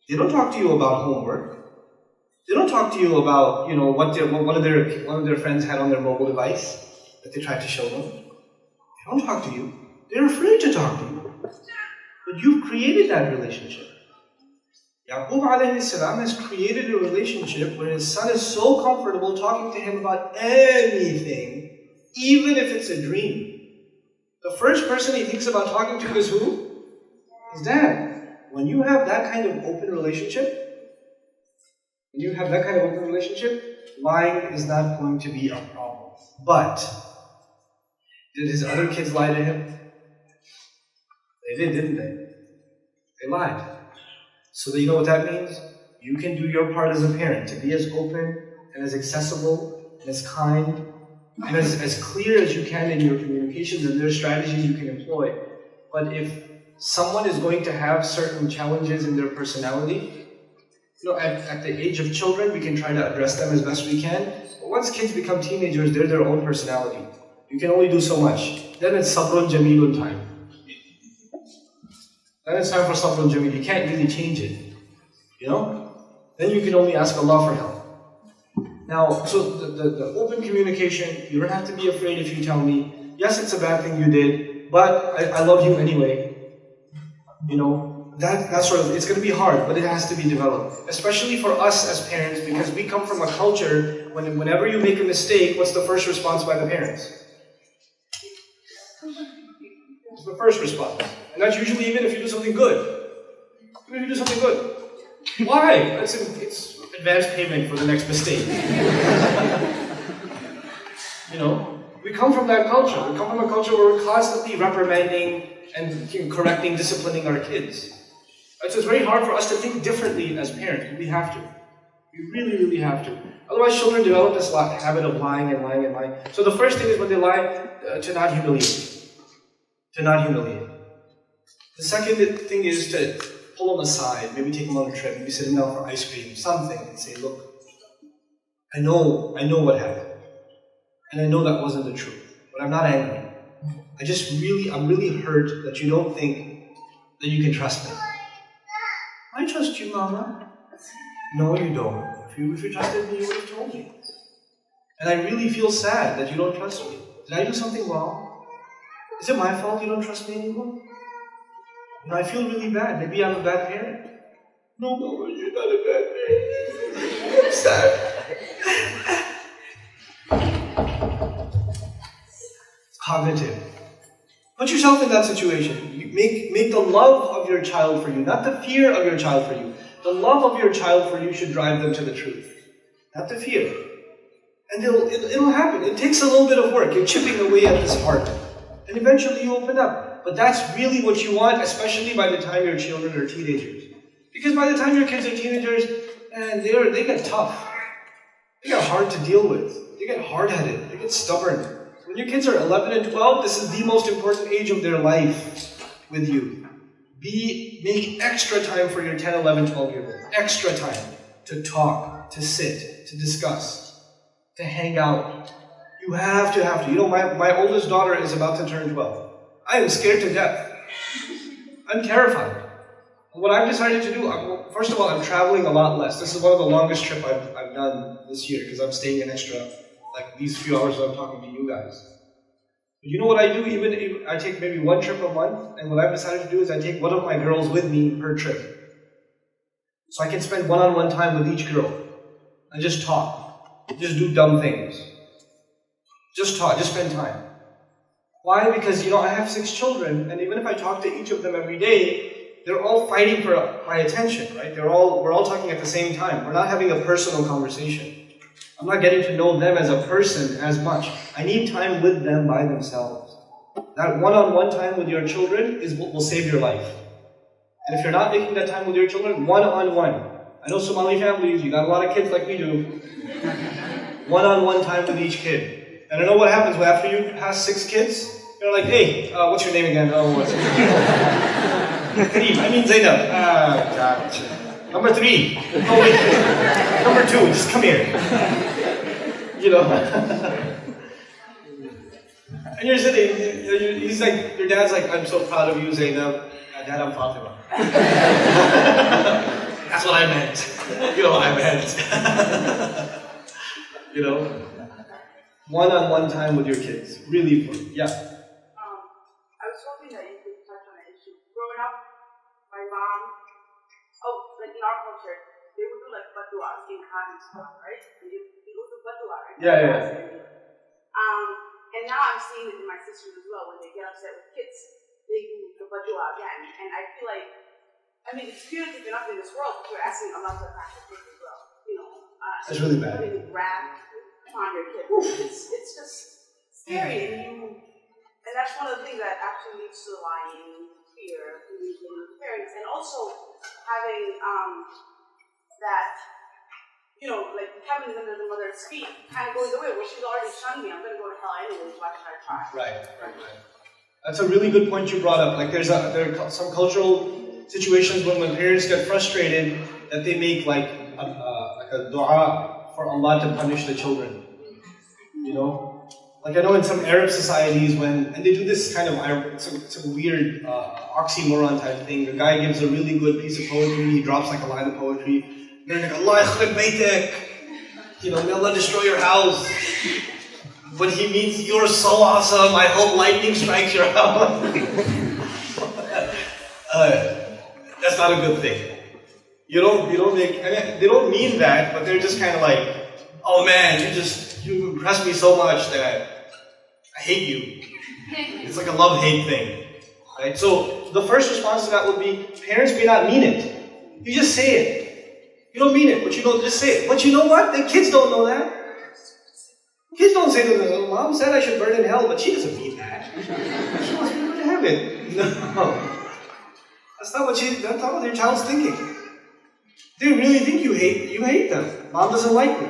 They don't talk to you about homework. They don't talk to you about, what one of their friends had on their mobile device that they tried to show them. They don't talk to you. They're afraid to talk to you. But you've created that relationship. Yaqub alayhi salam has created a relationship where his son is so comfortable talking to him about anything, even if it's a dream. The first person he thinks about talking to is who? His dad. When you have that kind of open relationship, lying is not going to be a problem. But, did his other kids lie to him? They did, didn't they? They lied. So you know what that means? You can do your part as a parent to be as open and as accessible and as kind and as clear as you can in your communications, and there are strategies you can employ. But if someone is going to have certain challenges in their personality, at the age of children, we can try to address them as best we can. But once kids become teenagers, they're their own personality. You can only do so much. Then it's sabrun jamilun time. Then it's time for sabrun jamil. You can't really change it. Then you can only ask Allah for help. Now, so the open communication, you don't have to be afraid if you tell me, yes, it's a bad thing you did, but I love you anyway. That sort of, it's going to be hard, but it has to be developed. Especially for us as parents, because we come from a culture, whenever you make a mistake, what's the first response by the parents? It's the first response. And that's usually even if you do something good. Even if you do something good. Why? It's advance payment for the next mistake. We come from that culture. We come from a culture where we're constantly reprimanding and correcting, disciplining our kids. Right? So it's very hard for us to think differently as parents, but we have to. We really, really have to. Otherwise, children develop this habit of lying and lying and lying. So the first thing is when they lie, to not humiliate. To not humiliate. The second thing is to pull them aside, maybe take them on a trip, maybe sit them down for ice cream, something, and say, look, I know what happened. And I know that wasn't the truth, but I'm not angry. I'm really hurt that you don't think that you can trust me. I trust you, Mama. No, you don't. If you trusted me, you would have told me. And I really feel sad that you don't trust me. Did I do something wrong? Is it my fault you don't trust me anymore? You know, I feel really bad. Maybe I'm a bad parent. No, Mama, you're not a bad parent. I'm sad. Cognitive. Put yourself in that situation. You make the love of your child for you, not the fear of your child for you. The love of your child for you should drive them to the truth, not the fear. And it'll happen. It takes a little bit of work. You're chipping away at this heart. And eventually you open up. But that's really what you want, especially by the time your children are teenagers. Because by the time your kids are teenagers, man, they get tough. They get hard to deal with. They get hard-headed. They get stubborn. When your kids are 11 and 12, this is the most important age of their life with you. Make extra time for your 10, 11, 12-year-old. Extra time to talk, to sit, to discuss, to hang out. You have to. You know, my oldest daughter is about to turn 12. I am scared to death. I'm terrified. What I've decided to do, first of all, I'm traveling a lot less. This is one of the longest trips I've done this year because I'm staying an extra, like these few hours that I'm talking to you guys. But you know what I do? Even if I take maybe one trip a month, and what I've decided to do is I take one of my girls with me per trip. So I can spend one-on-one time with each girl and just talk. Just do dumb things. Just talk, just spend time. Why? Because, you know, I have 6 children, and even if I talk to each of them every day, they're all fighting for my attention, right? We're all talking at the same time. We're not having a personal conversation. I'm not getting to know them as a person as much. I need time with them by themselves. That one-on-one time with your children is what will save your life. And if you're not making that time with your children, one-on-one. I know Somali families, you got a lot of kids like we do. One-on-one time with each kid. And I know what happens after you pass 6 kids. They're like, hey, what's your name again? Oh, what's your name? Kareem, I mean Zainab. God. Number 3. Oh, wait. Number 2, just come here. You know. And you're sitting, he's like, your dad's like, I'm so proud of you, Zainab. Dad, I'm Fatima. That's what I meant. You know what I meant. You know? One-on-one time with your kids. Really important. Yeah. I was hoping that you could touch on an issue. Growing up, my mom, like in our culture, they would do like fatwas in Khan and stuff, right? They would do fatwa, right? Yeah. And now I'm seeing it in my sisters as well. When they get upset with kids, they do the fatwa again. And I feel like, it's punitive enough in this world, but we're asking Allah to attack the kids as well. You know, it's really bad. Putting wrath on your kid. It's just scary, and that's one of the things that actually leads to lying, fear, in parents, and also having that, you know, like having under the mother's feet kind of goes away. Well, she's already shunned me. I'm going to go to hell anyways. Why should I try? Right. That's a really good point you brought up. Like there are some cultural situations when parents get frustrated that they make like a dua for Allah to punish the children. You know? Like I know in some Arab societies and they do this kind of, some weird oxymoron type thing. The guy gives a really good piece of poetry, he drops like a line of poetry. They're like, Allah yakhrib baytak. You know, may Allah destroy your house. But he means, you're so awesome, I hope lightning strikes your house. That's not a good thing. You don't make, they don't mean that, but they're just kind of like, oh man, you impress me so much that I hate you. It's like a love-hate thing, right? So the first response to that would be, parents may not mean it. You just say it. You don't mean it, but you don't just say it. But you know what? The kids don't know that. Kids don't say to them, Mom said I should burn in hell, but she doesn't mean that. She wants me to go to heaven. No. That's not what your child's thinking. They really think you hate them. Mom doesn't like me.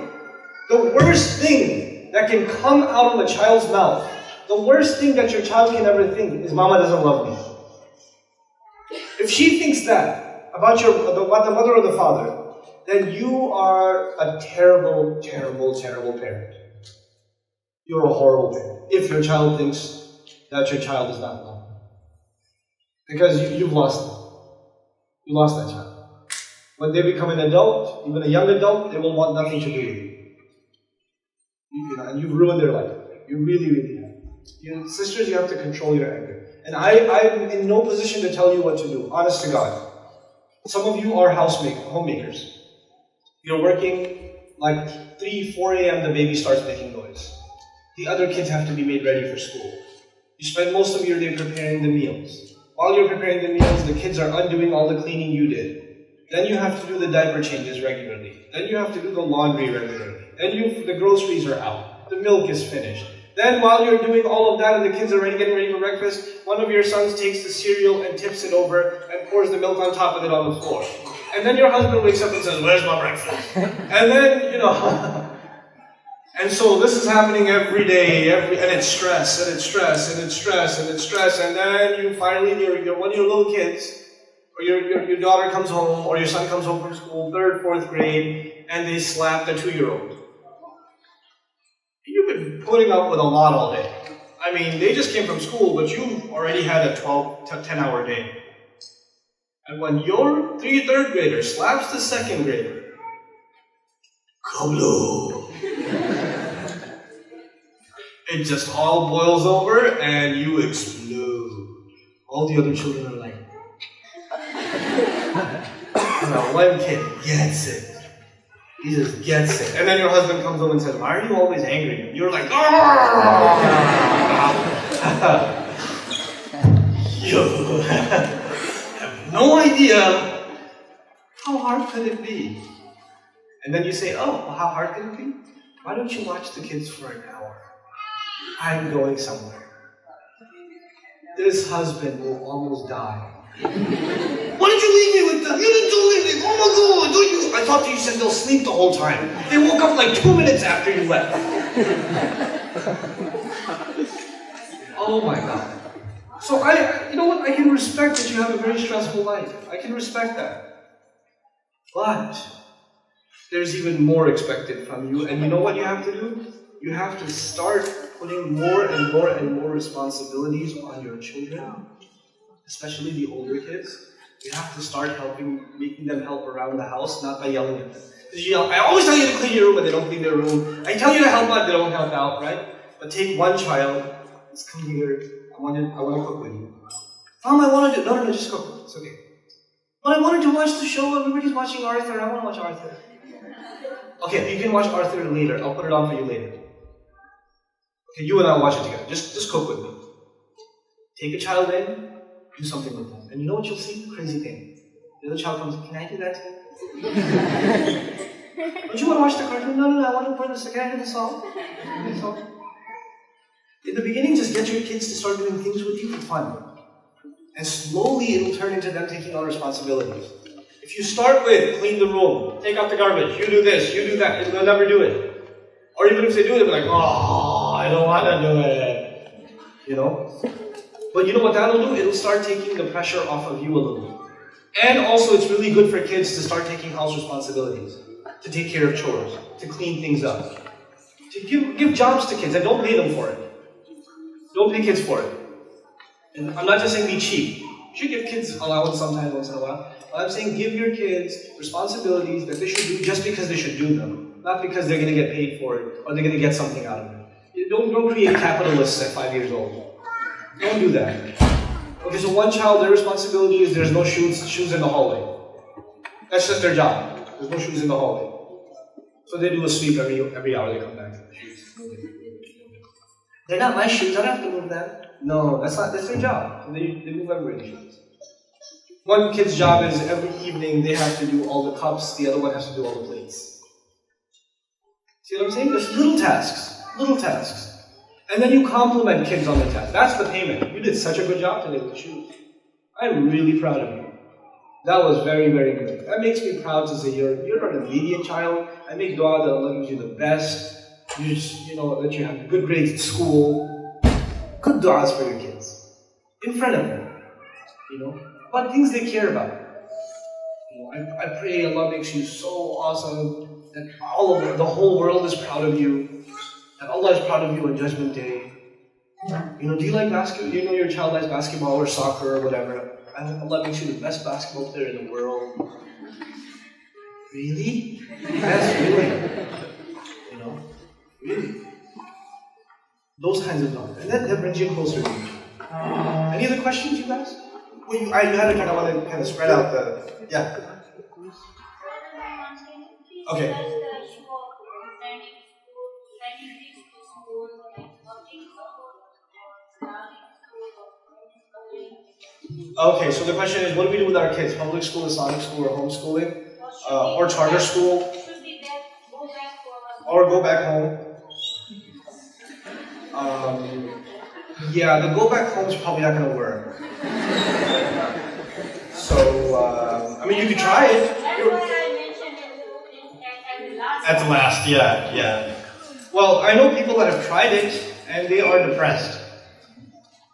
The worst thing that can come out of a child's mouth, the worst thing that your child can ever think is Mama doesn't love me. If she thinks that about the mother or the father, then you are a terrible, terrible, terrible parent. You're a horrible parent. If your child thinks that your child is not loved. Because you've lost them. You lost that child. When they become an adult, even a young adult, they will want nothing to do with you. And you've ruined their life. You really, really have. Sisters, you have to control your anger. And I'm in no position to tell you what to do, honest to God. Some of you are homemakers. You're working like 3, 4 a.m. the baby starts making noise. The other kids have to be made ready for school. You spend most of your day preparing the meals. While you're preparing the meals, the kids are undoing all the cleaning you did. Then you have to do the diaper changes regularly. Then you have to do the laundry regularly. Then the groceries are out. The milk is finished. Then while you're doing all of that and the kids are getting ready for breakfast, one of your sons takes the cereal and tips it over and pours the milk on top of it on the floor. And then your husband wakes up and says, "Where's my breakfast?" And then, and so this is happening every day, and it's stress, and it's stress, and it's stress, and it's stress, and then you finally, one of your little kids, or your daughter comes home, or your son comes home from school, 3rd, 4th grade, and they slap the 2-year-old. You've been putting up with a lot all day. I mean, they just came from school, but you've already had a 10-hour day. And when your 3rd grader slaps the 2nd grader, kablo! It just all boils over and you explode. All the other children are like, one kid gets it. He just gets it. And then your husband comes home and says, "Why are you always angry?" You're like, you have no idea how hard could it be. And then you say, "Oh, well, how hard could it be? Why don't you watch the kids for an hour? I'm going somewhere." This husband will almost die. "Why did you leave me with them? You didn't do anything. Oh my God, I thought you said they'll sleep the whole time. They woke up like 2 minutes after you left." Oh my God. So you know what? I can respect that you have a very stressful life. I can respect that. But there's even more expected from you. And you know what you have to do? You have to start putting more and more and more responsibilities on your children, especially the older kids. You have to start making them help around the house, not by yelling at them. I always tell you to clean your room, but they don't clean their room. I tell you to help out, they don't help out, right? But take one child, let's come here, I want to cook with you. "Mom, I want to do..." No, just cook. It's okay. "But I wanted to watch the show, everybody's watching Arthur, I want to watch Arthur." "Okay, you can watch Arthur later, I'll put it on for you later." Okay, you and I will watch it together. Just cook with me. Take a child in, do something with them. And you know what you'll see? Crazy thing. The other child comes, "Can I do that too?" "Don't you want to watch the cartoon?" No, I want to put this. Can I do the song? In the beginning, just get your kids to start doing things with you for fun. And slowly it'll turn into them taking on responsibilities. If you start with clean the room, take out the garbage, you do this, you do that, they'll never do it. Or even if they do it, they'll be like, "Oh, I don't want to do it." But you know what that'll do? It'll start taking the pressure off of you a little. And also it's really good for kids to start taking house responsibilities, to take care of chores, to clean things up, to give jobs to kids, and don't pay them for it. Don't pay kids for it. And I'm not just saying be cheap. You should give kids allowance sometimes once in a while. But I'm saying give your kids responsibilities that they should do just because they should do them, not because they're going to get paid for it or they're going to get something out of it. Don't create capitalists at 5 years old. Don't do that. Okay, so one child, their responsibility is there's no shoes in the hallway. That's just their job. There's no shoes in the hallway. So they do a sweep every hour they come back. "They're not my shoes, I don't have to move them." No, that's their job. So they move everybody's shoes. One kid's job is every evening they have to do all the cups, the other one has to do all the plates. See what I'm saying? There's little tasks. And then you compliment kids on the tasks. That's the payment. You did such a good job today with the shoes. I'm really proud of you. That was very, very good. That makes me proud to say you're not an obedient child. I make dua that Allah gives you the best. That you have good grades at school. Good du'as for your kids. In front of them. About things they care about. I pray Allah makes you so awesome that the whole world is proud of you. That Allah is proud of you on Judgment Day. Do you like basketball? Your child likes basketball or soccer or whatever. I hope Allah makes you the best basketball player in the world. Really? Yes, really. Really. Those kinds of thoughts. And that brings you closer to each other. Any other questions, you guys? Well, I had to kind of spread out the... Yeah. Okay. Okay, so the question is, what do we do with our kids? Public school, Islamic school, or homeschooling? Or charter school? Or go back home? Yeah, the go back home is probably not going to work. So, you could try it. At the last, yeah. Well, I know people that have tried it, and they are depressed.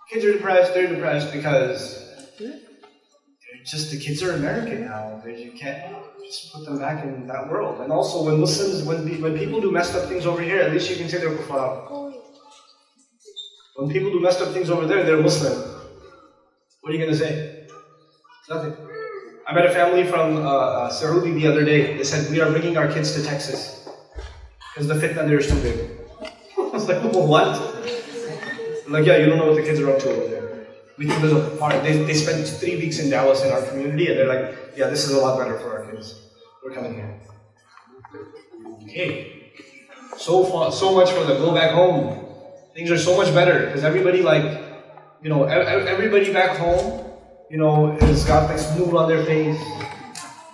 Kids are depressed, they're depressed because the kids are American now. You can't just put them back in that world. And also, when people do messed up things over here, at least you can say they're kuffar. When people do messed up things over there, they're Muslim. What are you going to say? Nothing. I met a family from Saudi the other day. They said, we are bringing our kids to Texas because the fitna there is too big. I was like, well, what? I'm like, yeah, you don't know what the kids are up to over there. We think there's a part. They spent 3 weeks in Dallas in our community, and they're like, yeah, this is a lot better for our kids. We're coming here. Okay. So much for the go back home. Things are so much better because everybody everybody back home, has got like nur on their face.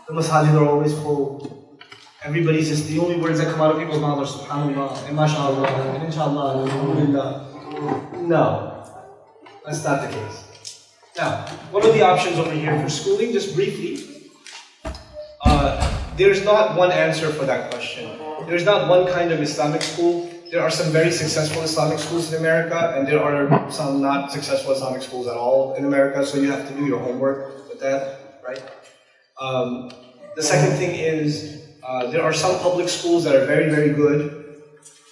The masajid are always full. Everybody's just, the only words that come out of people's mouths are subhanallah, and mashallah, and inshallah, and alhamdulillah. No, that's not the case. Now, what are the options over here for schooling? Just briefly, there's not one answer for that question. There's not one kind of Islamic school. There are some very successful Islamic schools in America, and there are some not successful Islamic schools at all in America, so you have to do your homework with that, right? The second thing is, there are some public schools that are very, very good,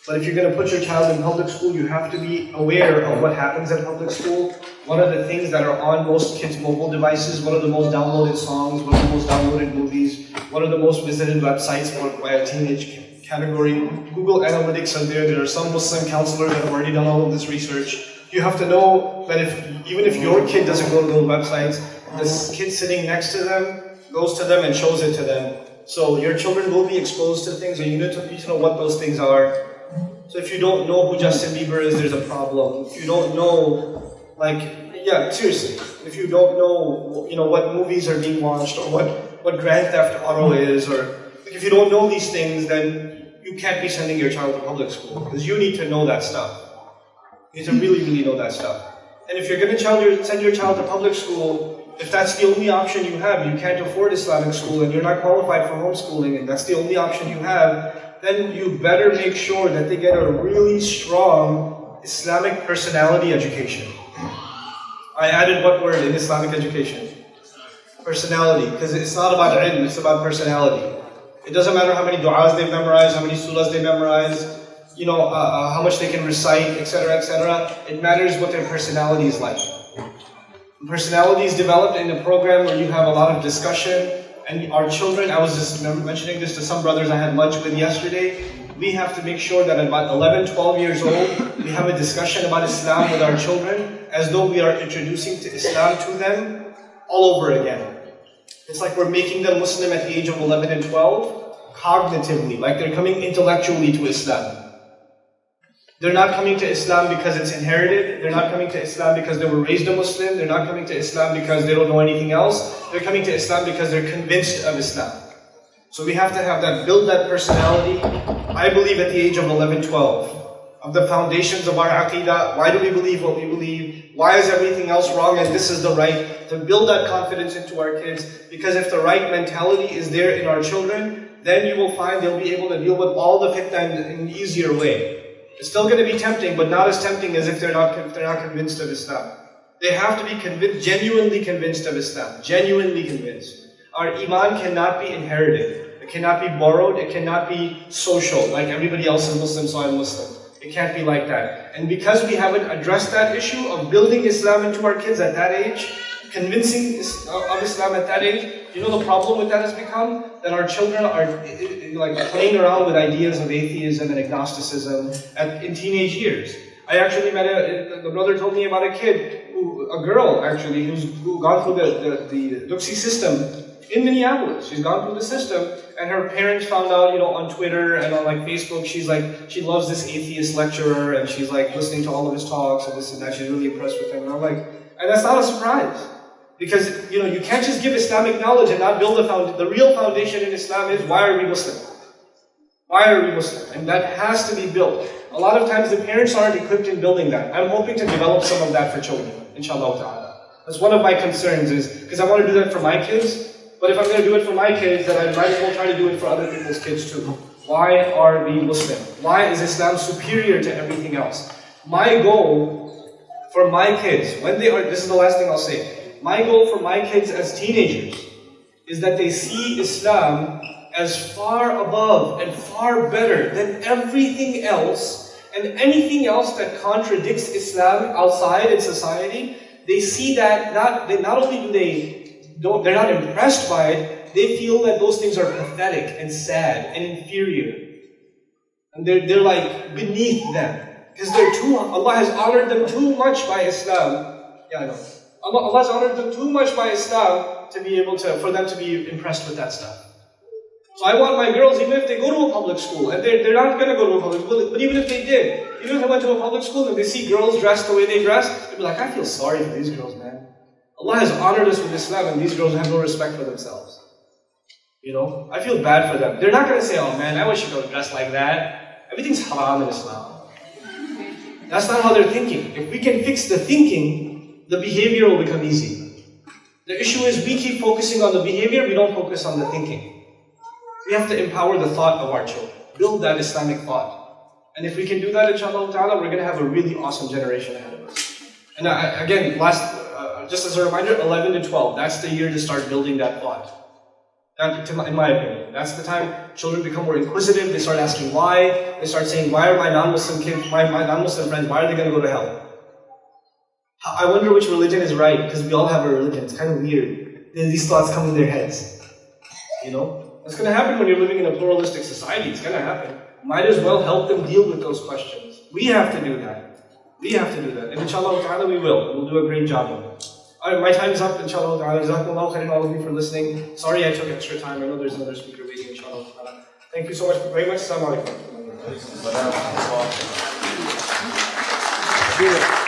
but if you're going to put your child in public school, you have to be aware of what happens at public school. What are the things that are on most kids' mobile devices? What are the most downloaded songs? What are the most downloaded movies? What are the most visited websites by a teenage category? Google Analytics are there. There are some Muslim counselors that have already done all of this research. You have to know that even if your kid doesn't go to those websites, this kid sitting next to them goes to them and shows it to them. So your children will be exposed to things, and you need to know what those things are. So if you don't know who Justin Bieber is, there's a problem. If you don't know, seriously, if you don't know, what movies are being watched, or what Grand Theft Auto is, or if you don't know these things, then you can't be sending your child to public school, because you need to know that stuff. You need to really, really know that stuff. And if you're going to send your child to public school, if that's the only option you have, you can't afford Islamic school, and you're not qualified for homeschooling, and that's the only option you have, then you better make sure that they get a really strong Islamic personality education. I added what word in Islamic education? Personality, because it's not about ilm, it's about personality. It doesn't matter how many du'as they memorize, how many surahs they memorize, how much they can recite, etc., etc. It matters what their personality is like. Personality is developed in a program where you have a lot of discussion, and our children, I was just mentioning this to some brothers I had lunch with yesterday, we have to make sure that at about 11, 12 years old, we have a discussion about Islam with our children, as though we are introducing Islam to them all over again. It's like we're making them Muslim at the age of 11 and 12, cognitively, like they're coming intellectually to Islam. They're not coming to Islam because it's inherited. They're not coming to Islam because they were raised a Muslim. They're not coming to Islam because they don't know anything else. They're coming to Islam because they're convinced of Islam. So we have to have that, build that personality, I believe at the age of 11, 12. Of the foundations of our aqidah, why do we believe what we believe? Why is everything else wrong and this is the right? To build that confidence into our kids, because if the right mentality is there in our children, then you will find they'll be able to deal with all the fitna in an easier way. It's still going to be tempting, but not as tempting as if they're not convinced of Islam. They have to be convinced, genuinely convinced of Islam, genuinely convinced. Our iman cannot be inherited. It cannot be borrowed. It cannot be social, like everybody else is Muslim, so I'm Muslim. It can't be like that. And because we haven't addressed that issue of building Islam into our kids at that age, convincing of Islam at that age, you know the problem with that has become? That our children are like playing around with ideas of atheism and agnosticism in teenage years. I actually met the brother told me about a kid, a girl actually, who gone through the Duxi system in Minneapolis. She's gone through the system, and her parents found out, on Twitter and on Facebook, she loves this atheist lecturer, and she's like listening to all of his talks and this and that. She's really impressed with him. And I'm like, and that's not a surprise. Because, you can't just give Islamic knowledge and not build the real foundation in Islam is, why are we Muslim? Why are we Muslim? And that has to be built. A lot of times the parents aren't equipped in building that. I'm hoping to develop some of that for children, inshallah ta'ala. That's one of my concerns because I want to do that for my kids. But if I'm going to do it for my kids, then I might as well try to do it for other people's kids too. Why are we Muslim? Why is Islam superior to everything else? My goal for my kids, this is the last thing I'll say. My goal for my kids as teenagers is that they see Islam as far above and far better than everything else and anything else that contradicts Islam outside in society. They see that not only they're not impressed by it, they feel that those things are pathetic and sad and inferior. And they're like beneath them. Because Allah has honored them too much by Islam. Yeah, I know. Allah has honored them too much by Islam for them to be impressed with that stuff. So I want my girls, even if they go to a public school, and they're not going to go to a public school, but even if they did, even if they went to a public school and they see girls dressed the way they dress, they'd be like, I feel sorry for these girls, man. Allah has honored us with Islam, and these girls have no respect for themselves. I feel bad for them. They're not going to say, oh man, I wish you could dress like that. Everything's haram in Islam. That's not how they're thinking. If we can fix the thinking, the behavior will become easy. The issue is we keep focusing on the behavior, we don't focus on the thinking. We have to empower the thought of our children. Build that Islamic thought. And if we can do that, inshallah ta'ala, we're going to have a really awesome generation ahead of us. And again, just as a reminder, 11 to 12, that's the year to start building that thought. In my opinion. That's the time children become more inquisitive, they start asking why, they start saying, why are my non-Muslim kids, my non-Muslim friends, why are they going to go to hell? I wonder which religion is right, because we all have a religion. It's kind of weird. These thoughts come in their heads. It's going to happen when you're living in a pluralistic society. It's going to happen. Might as well help them deal with those questions. We have to do that. We have to do that. And inshallah ta'ala we will. We'll do a great job of it. Alright, my time's up, inshallah ta'ala. Jazakumullahu khairan all of you for listening. Sorry I took extra time. I know there's another speaker waiting, inshallah ta'ala. Thank you so much very much. Assalamu alaikum.